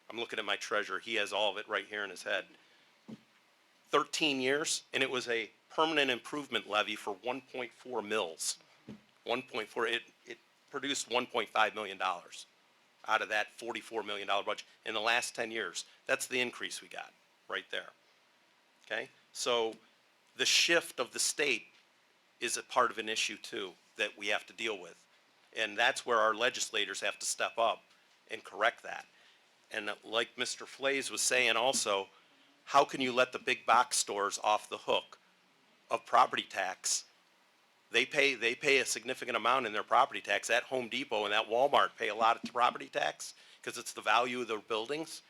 I'm looking at my treasurer. He has all of it right here in his head. 13 years, and it was a permanent improvement levy for 1.4 mils. 1.4, it produced $1.5 million out of that $44 million budget in the last 10 years. That's the increase we got right there. Okay? So the shift of the state is a part of an issue too that we have to deal with. And that's where our legislators have to step up and correct that. And like Mr. Flays was saying also, how can you let the big box stores off the hook of property tax? They pay a significant amount in their property tax. That Home Depot and that Walmart pay a lot of property tax because it's the value of their buildings.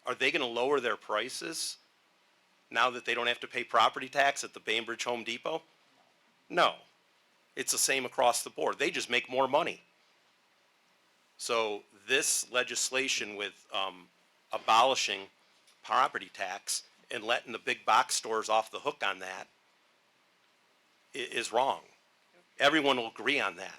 Are they gonna lower their prices now that they don't have to pay property tax at the Bainbridge Home Depot? No. It's the same across the board. They just make more money. So this legislation with abolishing property tax and letting the big box stores off the hook on that is wrong. Everyone will agree on that.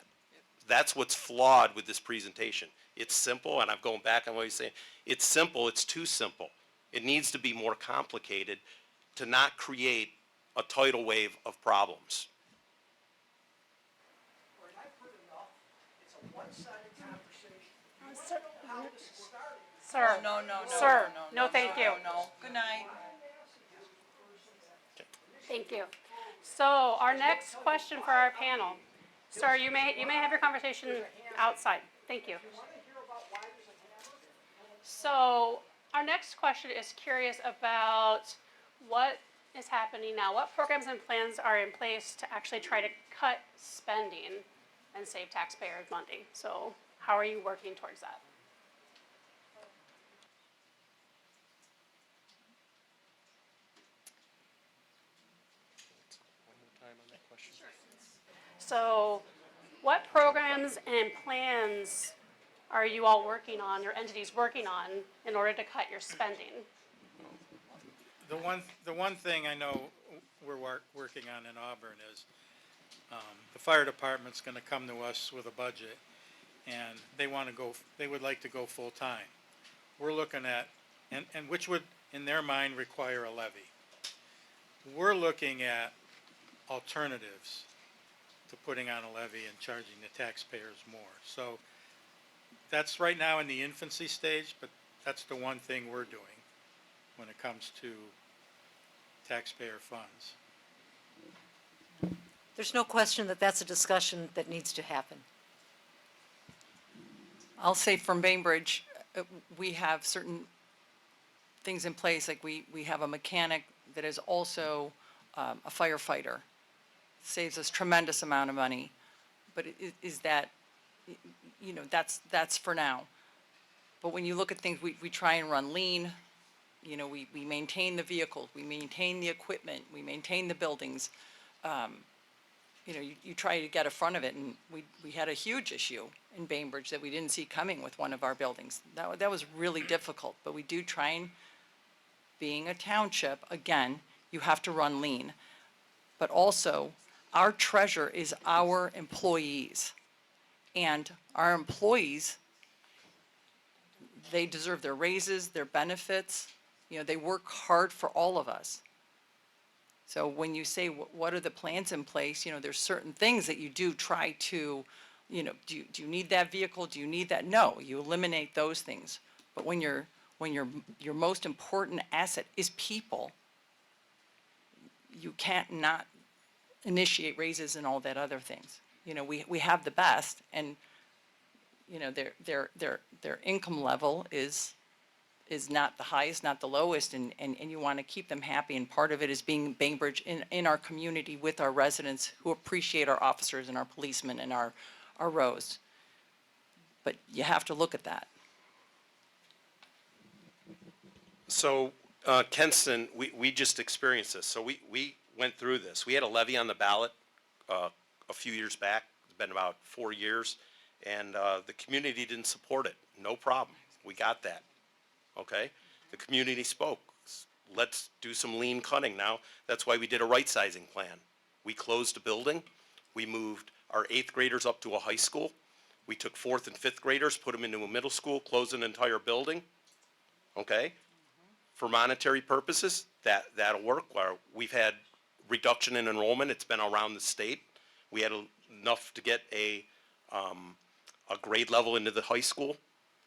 That's what's flawed with this presentation. It's simple, and I'm going back on what he's saying. It's simple, it's too simple. It needs to be more complicated to not create a tidal wave of problems. All right, I've heard enough. It's a one-sided conversation. How this started. Sir. No, no, no, Sir, no, no, thank you. No. Good night. Thank you. So our next question for our panel. Sir, you may have your conversation outside. Thank you. So our next question is curious about what is happening now. What programs and plans are in place to actually try to cut spending and save taxpayers money? So how are you working towards that? So what programs and plans are you all working on, your entities working on, in order to cut your spending? The one thing I know we're working on in Auburn is, the fire department's gonna come to us with a budget, and they would like to go full-time. We're looking at, and which would, in their mind, require a levy. We're looking at alternatives to putting on a levy and charging the taxpayers more. So that's right now in the infancy stage, but that's the one thing we're doing when it comes to taxpayer funds. There's no question that that's a discussion that needs to happen. I'll say from Bainbridge, we have certain things in place, like we have a mechanic that is also a firefighter. Saves us tremendous amount of money, but is that, you know, that's for now. But when you look at things, we try and run lean, you know, we maintain the vehicles, we maintain the equipment, we maintain the buildings. You know, you try to get in front of it, and we had a huge issue in Bainbridge that we didn't see coming with one of our buildings. That was really difficult, but we do try and, being a township, again, you have to run lean. But also, our treasure is our employees. And our employees, they deserve their raises, their benefits. You know, they work hard for all of us. So when you say, what are the plans in place, you know, there's certain things that you do try to, you know, do you need that vehicle? Do you need that? No, you eliminate those things. But when your most important asset is people, you can't not initiate raises and all that other things. You know, we have the best, and, you know, their income level is not the highest, not the lowest, and you want to keep them happy, and part of it is being Bainbridge in our community with our residents who appreciate our officers and our policemen and our roads. But you have to look at that. So, Kenston, we just experienced this. So we went through this. We had a levy on the ballot a few years back. It's been about 4 years, and the community didn't support it. No problem. We got that. Okay? The community spoke. Let's do some lean cutting now. That's why we did a right-sizing plan. We closed a building. We moved our 8th graders up to a high school. We took 4th and 5th graders, put them into a middle school, closed an entire building. Okay? For monetary purposes, that'll work. We've had reduction in enrollment. It's been around the state. We had enough to get a grade level into the high school,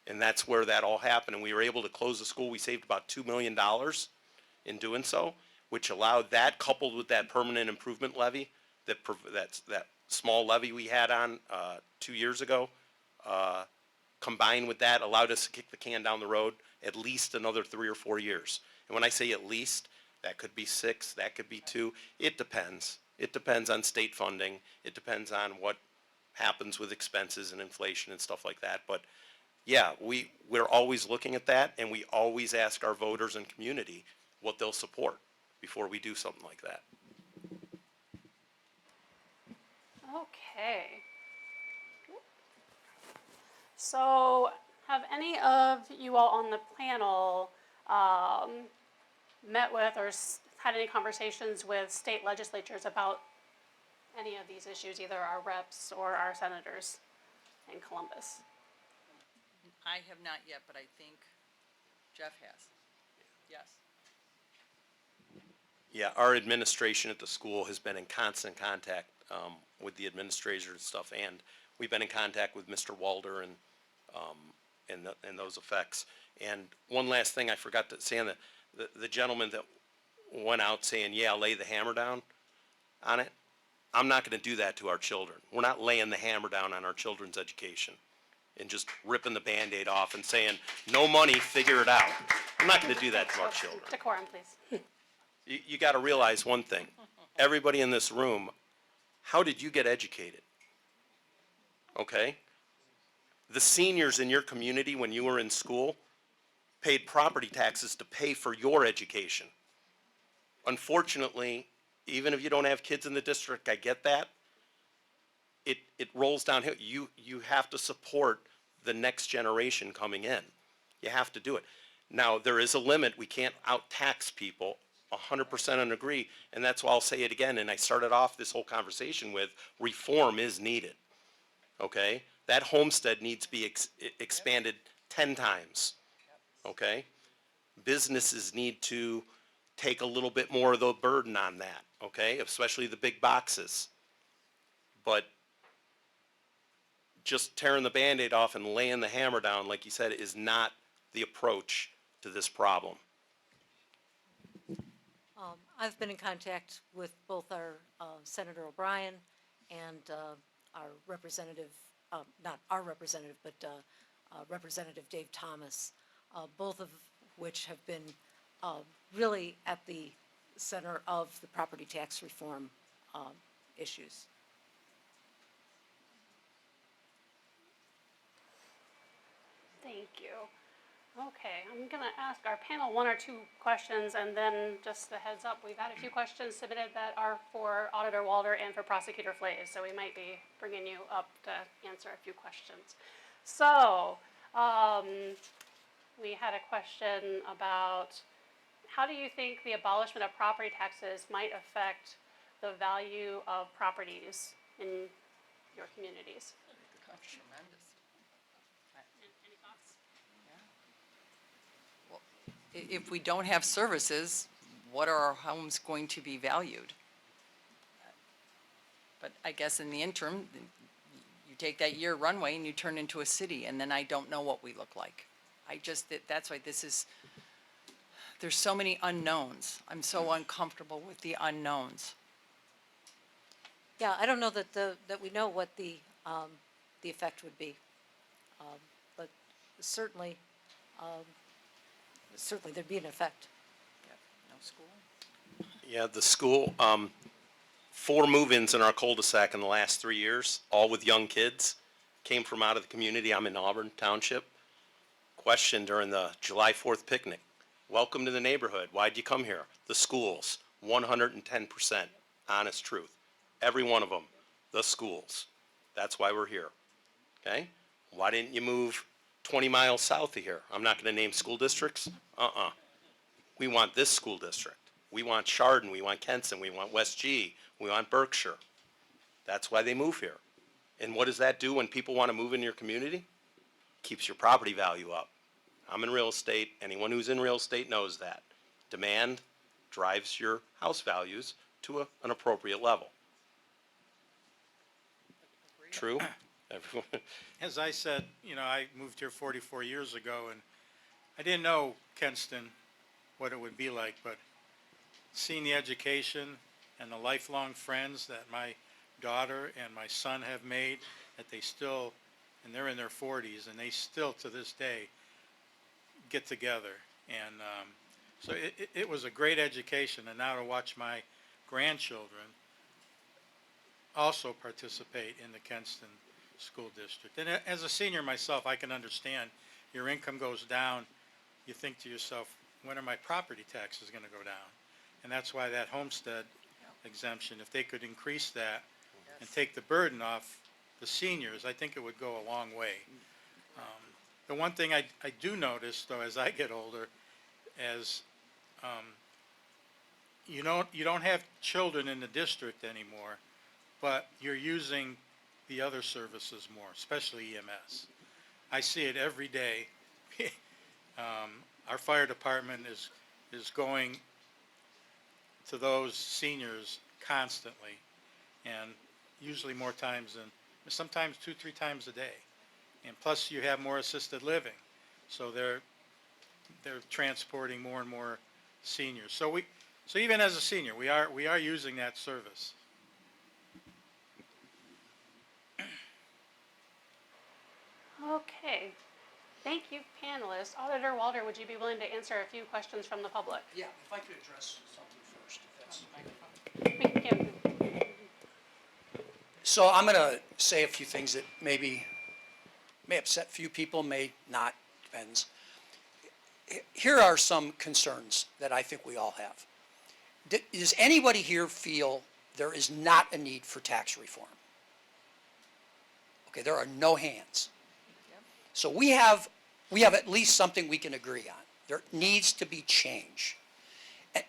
and that's where that all happened. And we were able to close the school. We saved about $2 million in doing so. which allowed that, coupled with that permanent improvement levy, that small levy we had on 2 years ago, combined with that, allowed us to kick the can down the road at least another 3 or 4 years. And when I say at least, that could be 6, that could be 2. It depends. It depends on state funding. It depends on what happens with expenses and inflation and stuff like that. But yeah, we're always looking at that, and we always ask our voters and community what they'll support before we do something like that. Okay. So, have any of you all on the panel met with or had any conversations with state legislatures about any of these issues, either our reps or our senators in Columbus? I have not yet, but I think Jeff has. Yes. Yeah, our administration at the school has been in constant contact with the administrators and stuff, and we've been in contact with Mr. Walder and those effects. And one last thing I forgot to say on the gentleman that went out saying, yeah, lay the hammer down on it. I'm not going to do that to our children. We're not laying the hammer down on our children's education and just ripping the Band-Aid off and saying, no money, figure it out. I'm not going to do that to our children. Decorum, please. You got to realize one thing. Everybody in this room, how did you get educated? Okay? The seniors in your community when you were in school paid property taxes to pay for your education. Unfortunately, even if you don't have kids in the district, I get that. It rolls downhill. You have to support the next generation coming in. You have to do it. Now, there is a limit. We can't out-tax people. 100% agree, and that's why I'll say it again, and I started off this whole conversation with reform is needed, okay? That homestead needs to be expanded 10 times, okay? Businesses need to take a little bit more of the burden on that, okay? Especially the big boxes. But just tearing the Band-Aid off and laying the hammer down, like you said, is not the approach to this problem. I've been in contact with both our Senator O'Brien and our representative, not our representative, but Representative Dave Thomas, both of which have been really at the center of the property tax reform issues. Thank you. Okay, I'm going to ask our panel 1 or 2 questions, and then just a heads up, we've had a few questions submitted that are for Auditor Walder and for Prosecutor Flays, so we might be bringing you up to answer a few questions. So, we had a question about how do you think the abolishment of property taxes might affect the value of properties in your communities? Tremendous. Any thoughts? If we don't have services, what are our homes going to be valued? But I guess in the interim, you take that year runway and you turn into a city, and then I don't know what we look like. That's why there's so many unknowns. I'm so uncomfortable with the unknowns. Yeah, I don't know that we know what the effect would be, but certainly there'd be an effect. No school? Yeah, the school, 4 move-ins in our cul-de-sac in the last 3 years, all with young kids, came from out of the community. I'm in Auburn Township. Question during the July 4th picnic. Welcome to the neighborhood. Why'd you come here? The schools, 110%, honest truth. Every one of them, the schools. That's why we're here, okay? Why didn't you move 20 miles south of here? I'm not going to name school districts. We want this school district. We want Chardon, we want Kenson, we want West G, we want Berkshire. That's why they move here. And what does that do when people want to move in your community? Keeps your property value up. I'm in real estate. Anyone who's in real estate knows that. Demand drives your house values to an appropriate level. True? Everyone? As I said, I moved here 44 years ago, and I didn't know Kenston, what it would be like, but seeing the education and the lifelong friends that my daughter and my son have made, that they still, and they're in their 40s, and they still to this day get together. And so it was a great education, and now to watch my grandchildren also participate in the Kenston School District. And as a senior myself, I can understand your income goes down, you think to yourself, when are my property taxes going to go down? And that's why that homestead exemption, if they could increase that and take the burden off the seniors, I think it would go a long way. The one thing I do notice, though, as I get older, as you don't have children in the district anymore, but you're using the other services more, especially EMS. I see it every day. Our fire department is going to those seniors constantly, and usually more times than, sometimes 2-3 times a day. And plus you have more assisted living, so they're transporting more and more seniors. So even as a senior, we are using that service. Okay, thank you, panelists. Auditor Walter, would you be willing to answer a few questions from the public? Yeah, if I could address something first, if that's. We can give- So I'm going to say a few things that maybe may upset a few people, may not, depends. Here are some concerns that I think we all have. Does anybody here feel there is not a need for tax reform? Okay, there are no hands. So we have at least something we can agree on. There needs to be change.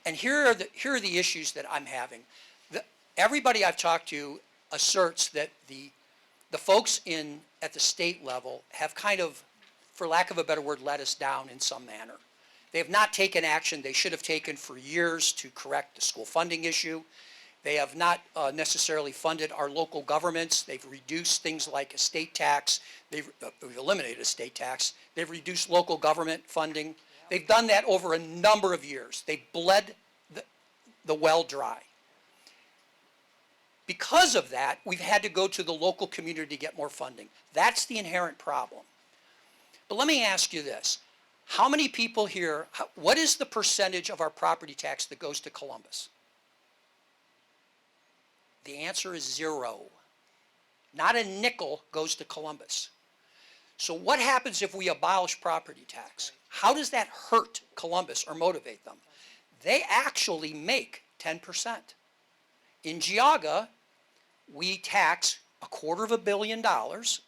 And here are the issues that I'm having. Everybody I've talked to asserts that the folks at the state level have kind of, for lack of a better word, let us down in some manner. They have not taken action they should have taken for years to correct the school funding issue. They have not necessarily funded our local governments. They've reduced things like estate tax. We've eliminated estate tax. They've reduced local government funding. They've done that over a number of years. They bled the well dry. Because of that, we've had to go to the local community to get more funding. That's the inherent problem. But let me ask you this. How many people here, what is the percentage of our property tax that goes to Columbus? The answer is 0. Not a nickel goes to Columbus. So what happens if we abolish property tax? How does that hurt Columbus or motivate them? They actually make 10%. In Geauga, we tax $250 million,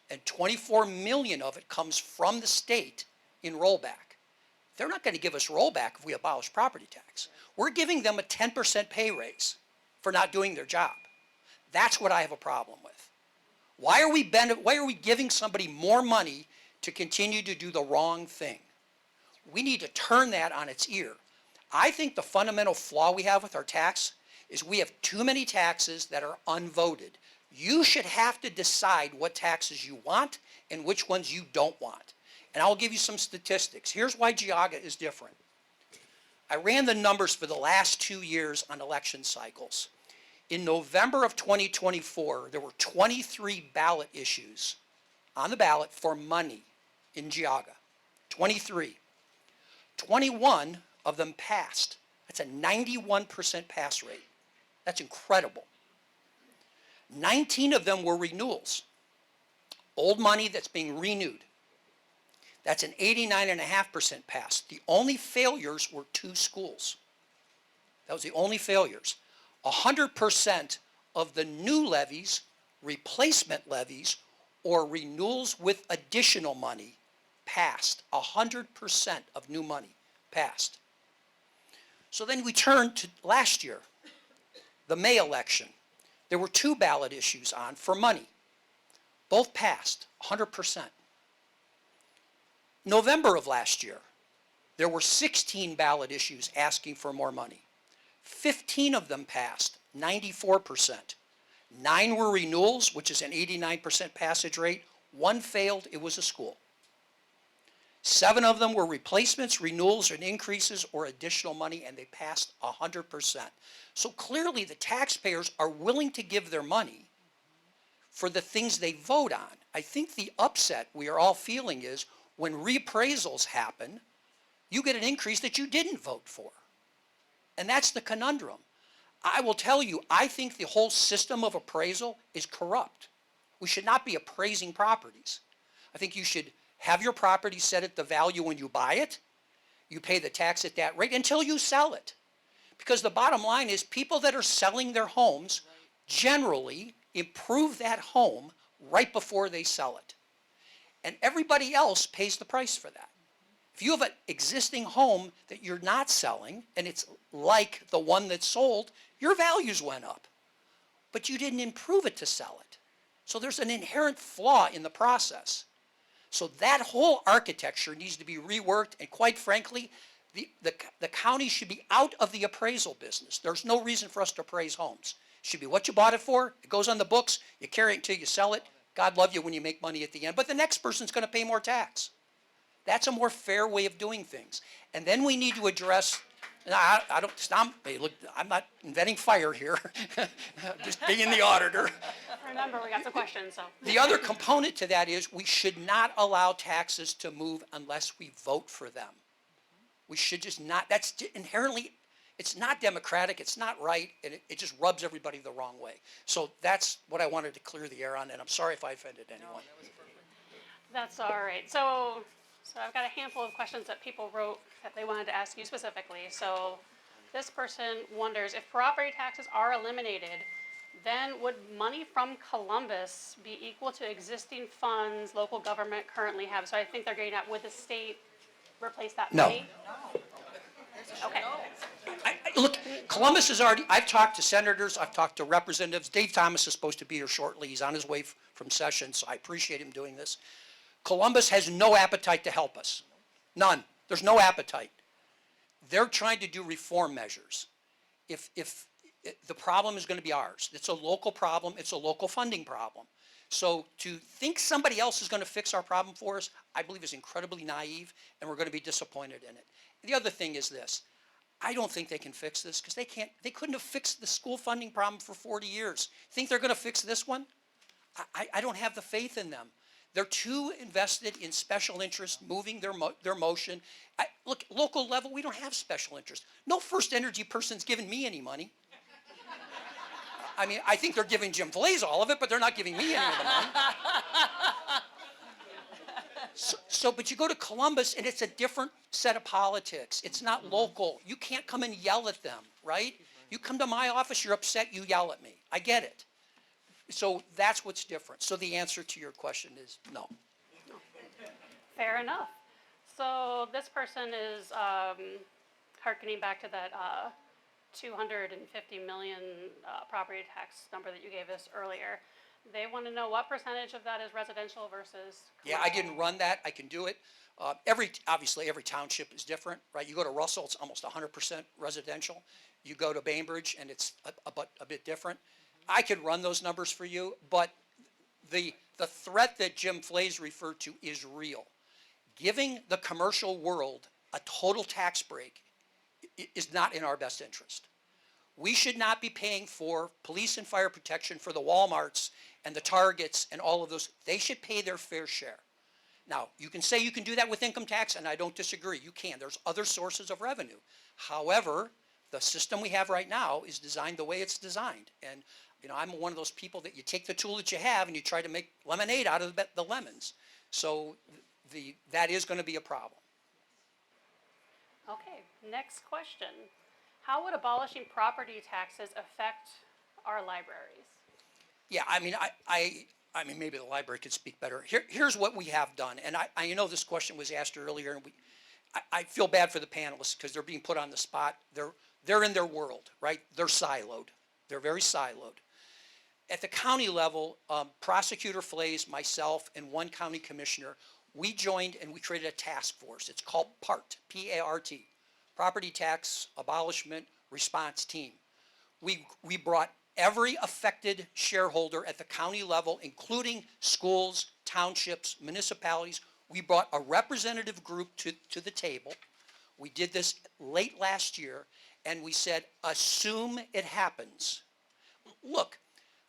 and 24 million of it comes from the state in rollback. They're not going to give us rollback if we abolish property tax. We're giving them a 10% pay raise for not doing their job. That's what I have a problem with. Why are we giving somebody more money to continue to do the wrong thing? We need to turn that on its ear. I think the fundamental flaw we have with our tax is we have too many taxes that are unvoted. You should have to decide what taxes you want and which ones you don't want. And I'll give you some statistics. Here's why Geauga is different. I ran the numbers for the last 2 years on election cycles. In November of 2024, there were 23 ballot issues on the ballot for money in Geauga. 23. 21 of them passed. That's a 91% pass rate. That's incredible. 19 of them were renewals. Old money that's being renewed. That's an 89.5% pass. The only failures were 2 schools. That was the only failures. 100% of the new levies, replacement levies, or renewals with additional money passed. 100% of new money passed. So then we turn to last year, the May election. There were 2 ballot issues on for money. Both passed, 100%. November of last year, there were 16 ballot issues asking for more money. 15 of them passed, 94%. 9 were renewals, which is an 89% passage rate. 1 failed, it was a school. 7 of them were replacements, renewals, and increases or additional money, and they passed 100%. So clearly, the taxpayers are willing to give their money for the things they vote on. I think the upset we are all feeling is when reappraisals happen, you get an increase that you didn't vote for. And that's the conundrum. I will tell you, I think the whole system of appraisal is corrupt. We should not be appraising properties. I think you should have your property set at the value when you buy it. You pay the tax at that rate until you sell it. Because the bottom line is people that are selling their homes generally improve that home right before they sell it. And everybody else pays the price for that. If you have an existing home that you're not selling and it's like the one that's sold, your values went up. But you didn't improve it to sell it. So there's an inherent flaw in the process. So that whole architecture needs to be reworked, and quite frankly, the county should be out of the appraisal business. There's no reason for us to appraise homes. It should be what you bought it for, it goes on the books, you carry it until you sell it. God love you when you make money at the end, but the next person's gonna pay more tax. That's a more fair way of doing things. And then we need to address, and I don't, stop, hey, look, I'm not inventing fire here, just being the auditor. Remember, we got some questions, so. The other component to that is we should not allow taxes to move unless we vote for them. We should just not, that's inherently, it's not democratic, it's not right, and it just rubs everybody the wrong way. So that's what I wanted to clear the air on, and I'm sorry if I offended anyone. That's all right. So I've got a handful of questions that people wrote that they wanted to ask you specifically. So this person wonders, if property taxes are eliminated, then would money from Columbus be equal to existing funds local government currently have? So I think they're getting at, would the state replace that No. money? Okay. Look, Columbus has already, I've talked to senators, I've talked to representatives. Dave Thomas is supposed to be here shortly. He's on his way from session, so I appreciate him doing this. Columbus has no appetite to help us. None. There's no appetite. They're trying to do reform measures. If the problem is going to be ours. It's a local problem. It's a local funding problem. So to think somebody else is going to fix our problem for us, I believe is incredibly naive, and we're going to be disappointed in it. The other thing is this. I don't think they can fix this because they couldn't have fixed the school funding problem for 40 years. Think they're going to fix this one? I don't have the faith in them. They're too invested in special interest, moving their motion. Look, local level, we don't have special interest. No First Energy person's giving me any money. I mean, I think they're giving Jim Flays all of it, but they're not giving me any of the money. But you go to Columbus, and it's a different set of politics. It's not local. You can't come and yell at them, right? You come to my office, you're upset, you yell at me. I get it. So that's what's different. So the answer to your question is no. Fair enough. So this person is hearkening back to that 250 million property tax number that you gave us earlier. They want to know what percentage of that is residential versus Yeah, I didn't run that. I can do it. Obviously, every township is different, right? You go to Russell, it's almost 100% residential. You go to Bainbridge, and it's a bit different. I could run those numbers for you, but the threat that Jim Flays referred to is real. Giving the commercial world a total tax break is not in our best interest. We should not be paying for police and fire protection for the Walmarts and the Targets and all of those. They should pay their fair share. Now, you can say you can do that with income tax, and I don't disagree. You can. There's other sources of revenue. However, the system we have right now is designed the way it's designed. And I'm one of those people that you take the tool that you have and you try to make lemonade out of the lemons. So that is going to be a problem. Okay, next question. How would abolishing property taxes affect our libraries? Yeah, I mean, maybe the library could speak better. Here's what we have done, and I know this question was asked earlier, and I feel bad for the panelists because they're being put on the spot. They're in their world, right? They're siloed. They're very siloed. At the county level, Prosecutor Flays, myself, and one county commissioner, we joined and we created a task force. It's called PART, P-A-R-T, Property Tax Abolishment Response Team. We brought every affected shareholder at the county level, including schools, townships, municipalities. We brought a representative group to the table. We did this late last year, and we said, assume it happens. Look,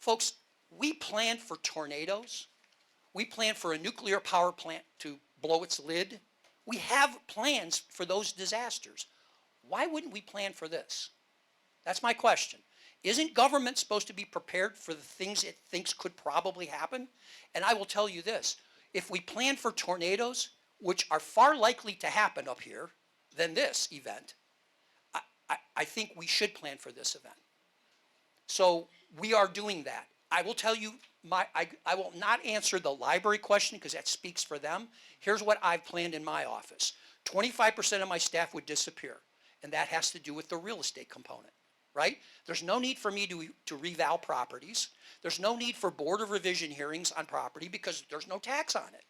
folks, we planned for tornadoes. We planned for a nuclear power plant to blow its lid. We have plans for those disasters. Why wouldn't we plan for this? That's my question. Isn't government supposed to be prepared for the things it thinks could probably happen? And I will tell you this, if we plan for tornadoes, which are far likely to happen up here than this event, I think we should plan for this event. So we are doing that. I will tell you, I will not answer the library question because that speaks for them. Here's what I've planned in my office. 25% of my staff would disappear, and that has to do with the real estate component, right? There's no need for me to reval properties. There's no need for board of revision hearings on property because there's no tax on it.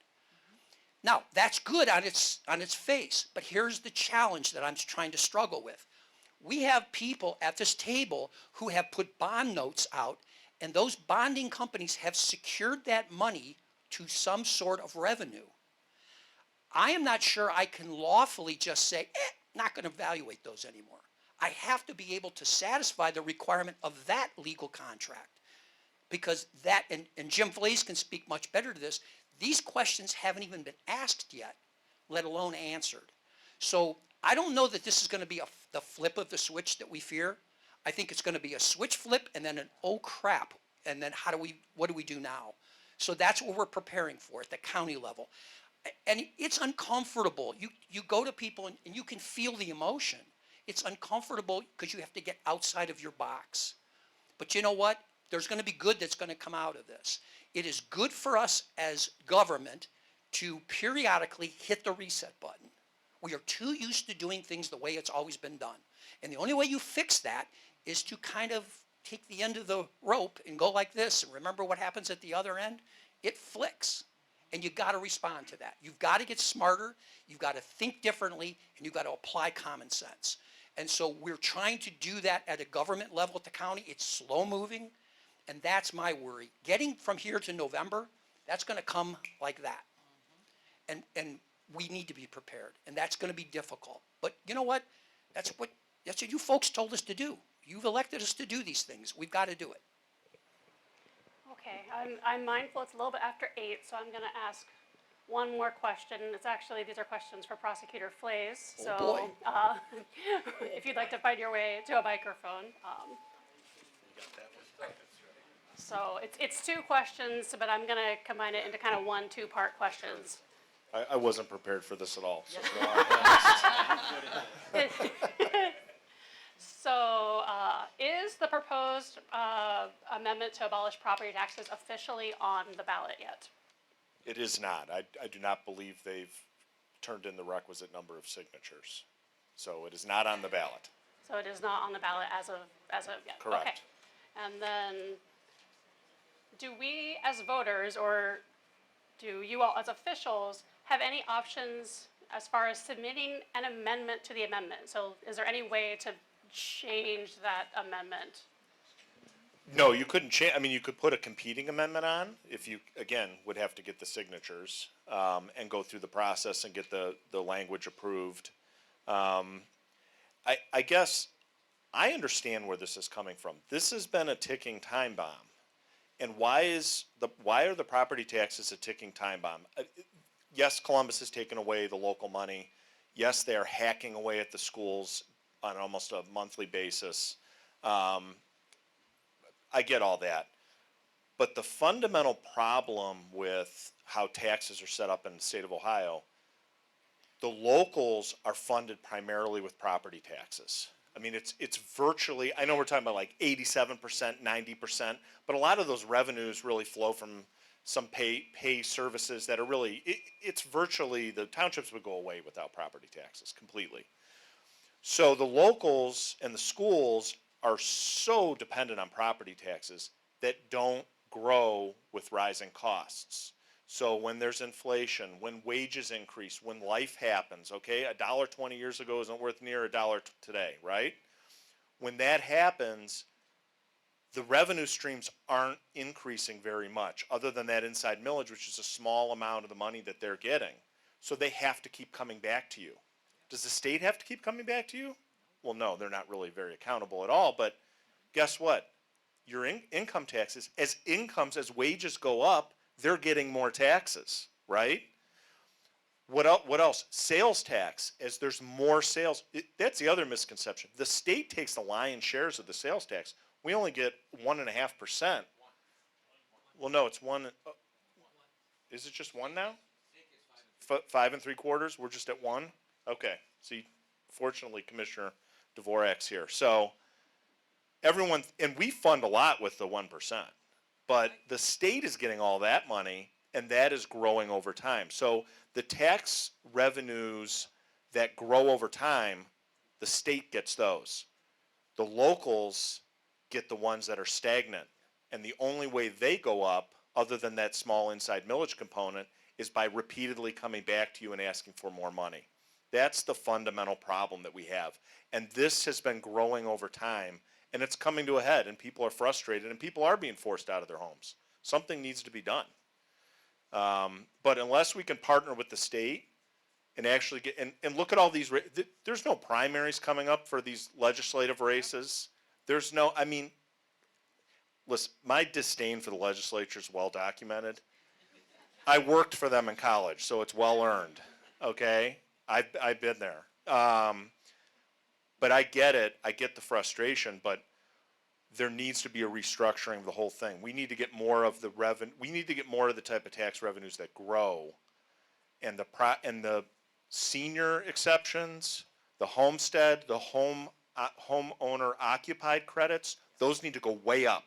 Now, that's good on its face, but here's the challenge that I'm trying to struggle with. We have people at this table who have put bond notes out, and those bonding companies have secured that money to some sort of revenue. I am not sure I can lawfully just say, not going to evaluate those anymore. I have to be able to satisfy the requirement of that legal contract. Because that, and Jim Flays can speak much better to this, these questions haven't even been asked yet, let alone answered. So I don't know that this is going to be the flip of the switch that we fear. I think it's going to be a switch flip and then an oh crap, and then what do we do now? So that's what we're preparing for at the county level. And it's uncomfortable. You go to people and you can feel the emotion. It's uncomfortable because you have to get outside of your box. But you know what? There's going to be good that's going to come out of this. It is good for us as government to periodically hit the reset button. We are too used to doing things the way it's always been done. And the only way you fix that is to kind of take the end of the rope and go like this. And remember what happens at the other end? It flicks. And you've got to respond to that. You've got to get smarter. You've got to think differently. And you've got to apply common sense. And so we're trying to do that at a government level at the county. It's slow moving. And that's my worry. Getting from here to November, that's going to come like that. And we need to be prepared. And that's going to be difficult. But you know what? That's what you folks told us to do. You've elected us to do these things. We've got to do it. Okay, I'm mindful it's a little bit after 8, so I'm going to ask one more question. It's actually, these are questions for Prosecutor Flays. Oh, so, boy. If you'd like to find your way to a microphone. So it's 2 questions, but I'm going to combine it into kind of 1 2-part questions. I wasn't prepared for this at all. So So, is the proposed amendment to abolish property taxes officially on the ballot yet? it is not. I do not believe they've turned in the requisite number of signatures. So it is not on the ballot. So it is not on the ballot as of yet? Correct. Okay. And then, do we as voters, or do you all as officials, have any options as far as submitting an amendment to the amendment? So is there any way to change that amendment? No, you couldn't change, I mean, you could put a competing amendment on if you, again, would have to get the signatures, and go through the process and get the language approved. I guess I understand where this is coming from. This has been a ticking time bomb. And why are the property taxes a ticking time bomb? Yes, Columbus has taken away the local money. Yes, they are hacking away at the schools on almost a monthly basis. I get all that. But the fundamental problem with how taxes are set up in the state of Ohio, the locals are funded primarily with property taxes. I mean, it's virtually, I know we're talking about like 87%, 90%, but a lot of those revenues really flow from some pay services that are really, it's virtually, the townships would go away without property taxes completely. So the locals and the schools are so dependent on property taxes that don't grow with rising costs. So when there's inflation, when wages increase, when life happens, okay, $1 20 years ago isn't worth near $1 today, right? When that happens, the revenue streams aren't increasing very much, other than that inside millage, which is a small amount of the money that they're getting. So they have to keep coming back to you. Does the state have to keep coming back to you? Well, no, they're not really very accountable at all, but guess what? Your income taxes, as as wages go up, they're getting more taxes, right? What else? Sales tax, as there's more sales. That's the other misconception. The state takes the lion's shares of the sales tax. We only get 1.5%. Well, no, it's one. Is it just one now? 5 3/4. We're just at one. Okay. See, fortunately, Commissioner Dvorak's here. So everyone, and we fund a lot with the 1%, but the state is getting all that money, and that is growing over time. So the tax revenues that grow over time, the state gets those. The locals get the ones that are stagnant. And the only way they go up, other than that small inside millage component, is by repeatedly coming back to you and asking for more money. That's the fundamental problem that we have. And this has been growing over time, and it's coming to a head, and people are frustrated, and people are being forced out of their homes. Something needs to be done. But unless we can partner with the state and actually get, and look at all these, there's no primaries coming up for these legislative races. There's no, I mean, listen, my disdain for the legislature is well documented. I worked for them in college, so it's well earned, okay? I've been there. But I get it, I get the frustration, but there needs to be a restructuring of the whole thing. We need to get more of the we need to get more of the type of tax revenues that grow, and the senior exceptions, the homestead, the homeowner occupied credits, those need to go way up.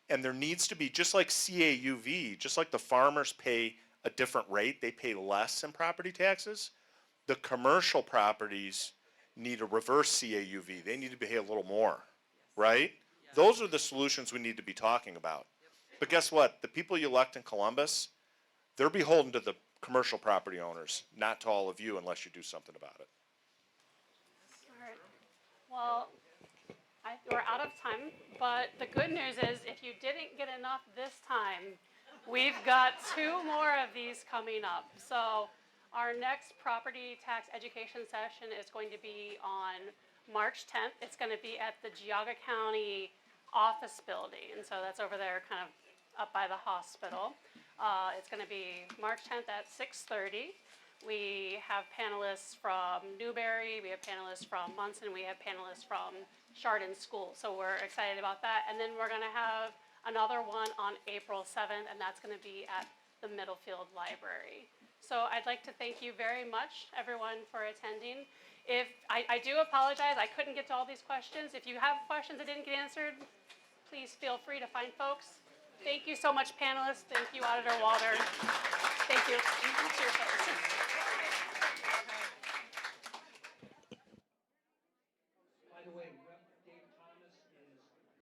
And there needs to be, just like CAUV, just like the farmers pay a different rate, they pay less in property taxes, the commercial properties need a reverse CAUV. They need to pay a little more, right? Those are the solutions we need to be talking about. But guess what? The people you elect in Columbus, they're beholden to the commercial property owners, not to all of you unless you do something about it. All right. Well, we're out of time, but the good news is if you didn't get enough this time, we've got 2 more of these coming up. So our next property tax education session is going to be on March 10th. It's going to be at the Geauga County office building, and so that's over there kind of up by the hospital. It's going to be March 10th at 6:30. We have panelists from Newberry, we have panelists from Munson, we have panelists from Chardon School. So we're excited about that. And then we're going to have another one on April 7th, and that's going to be at the Middlefield Library. So I'd like to thank you very much, everyone, for attending. If I do apologize, I couldn't get to all these questions. If you have questions that didn't get answered, please feel free to find folks. Thank you so much, panelists. Thank you, Auditor Walter. Thank you. Cheers, folks.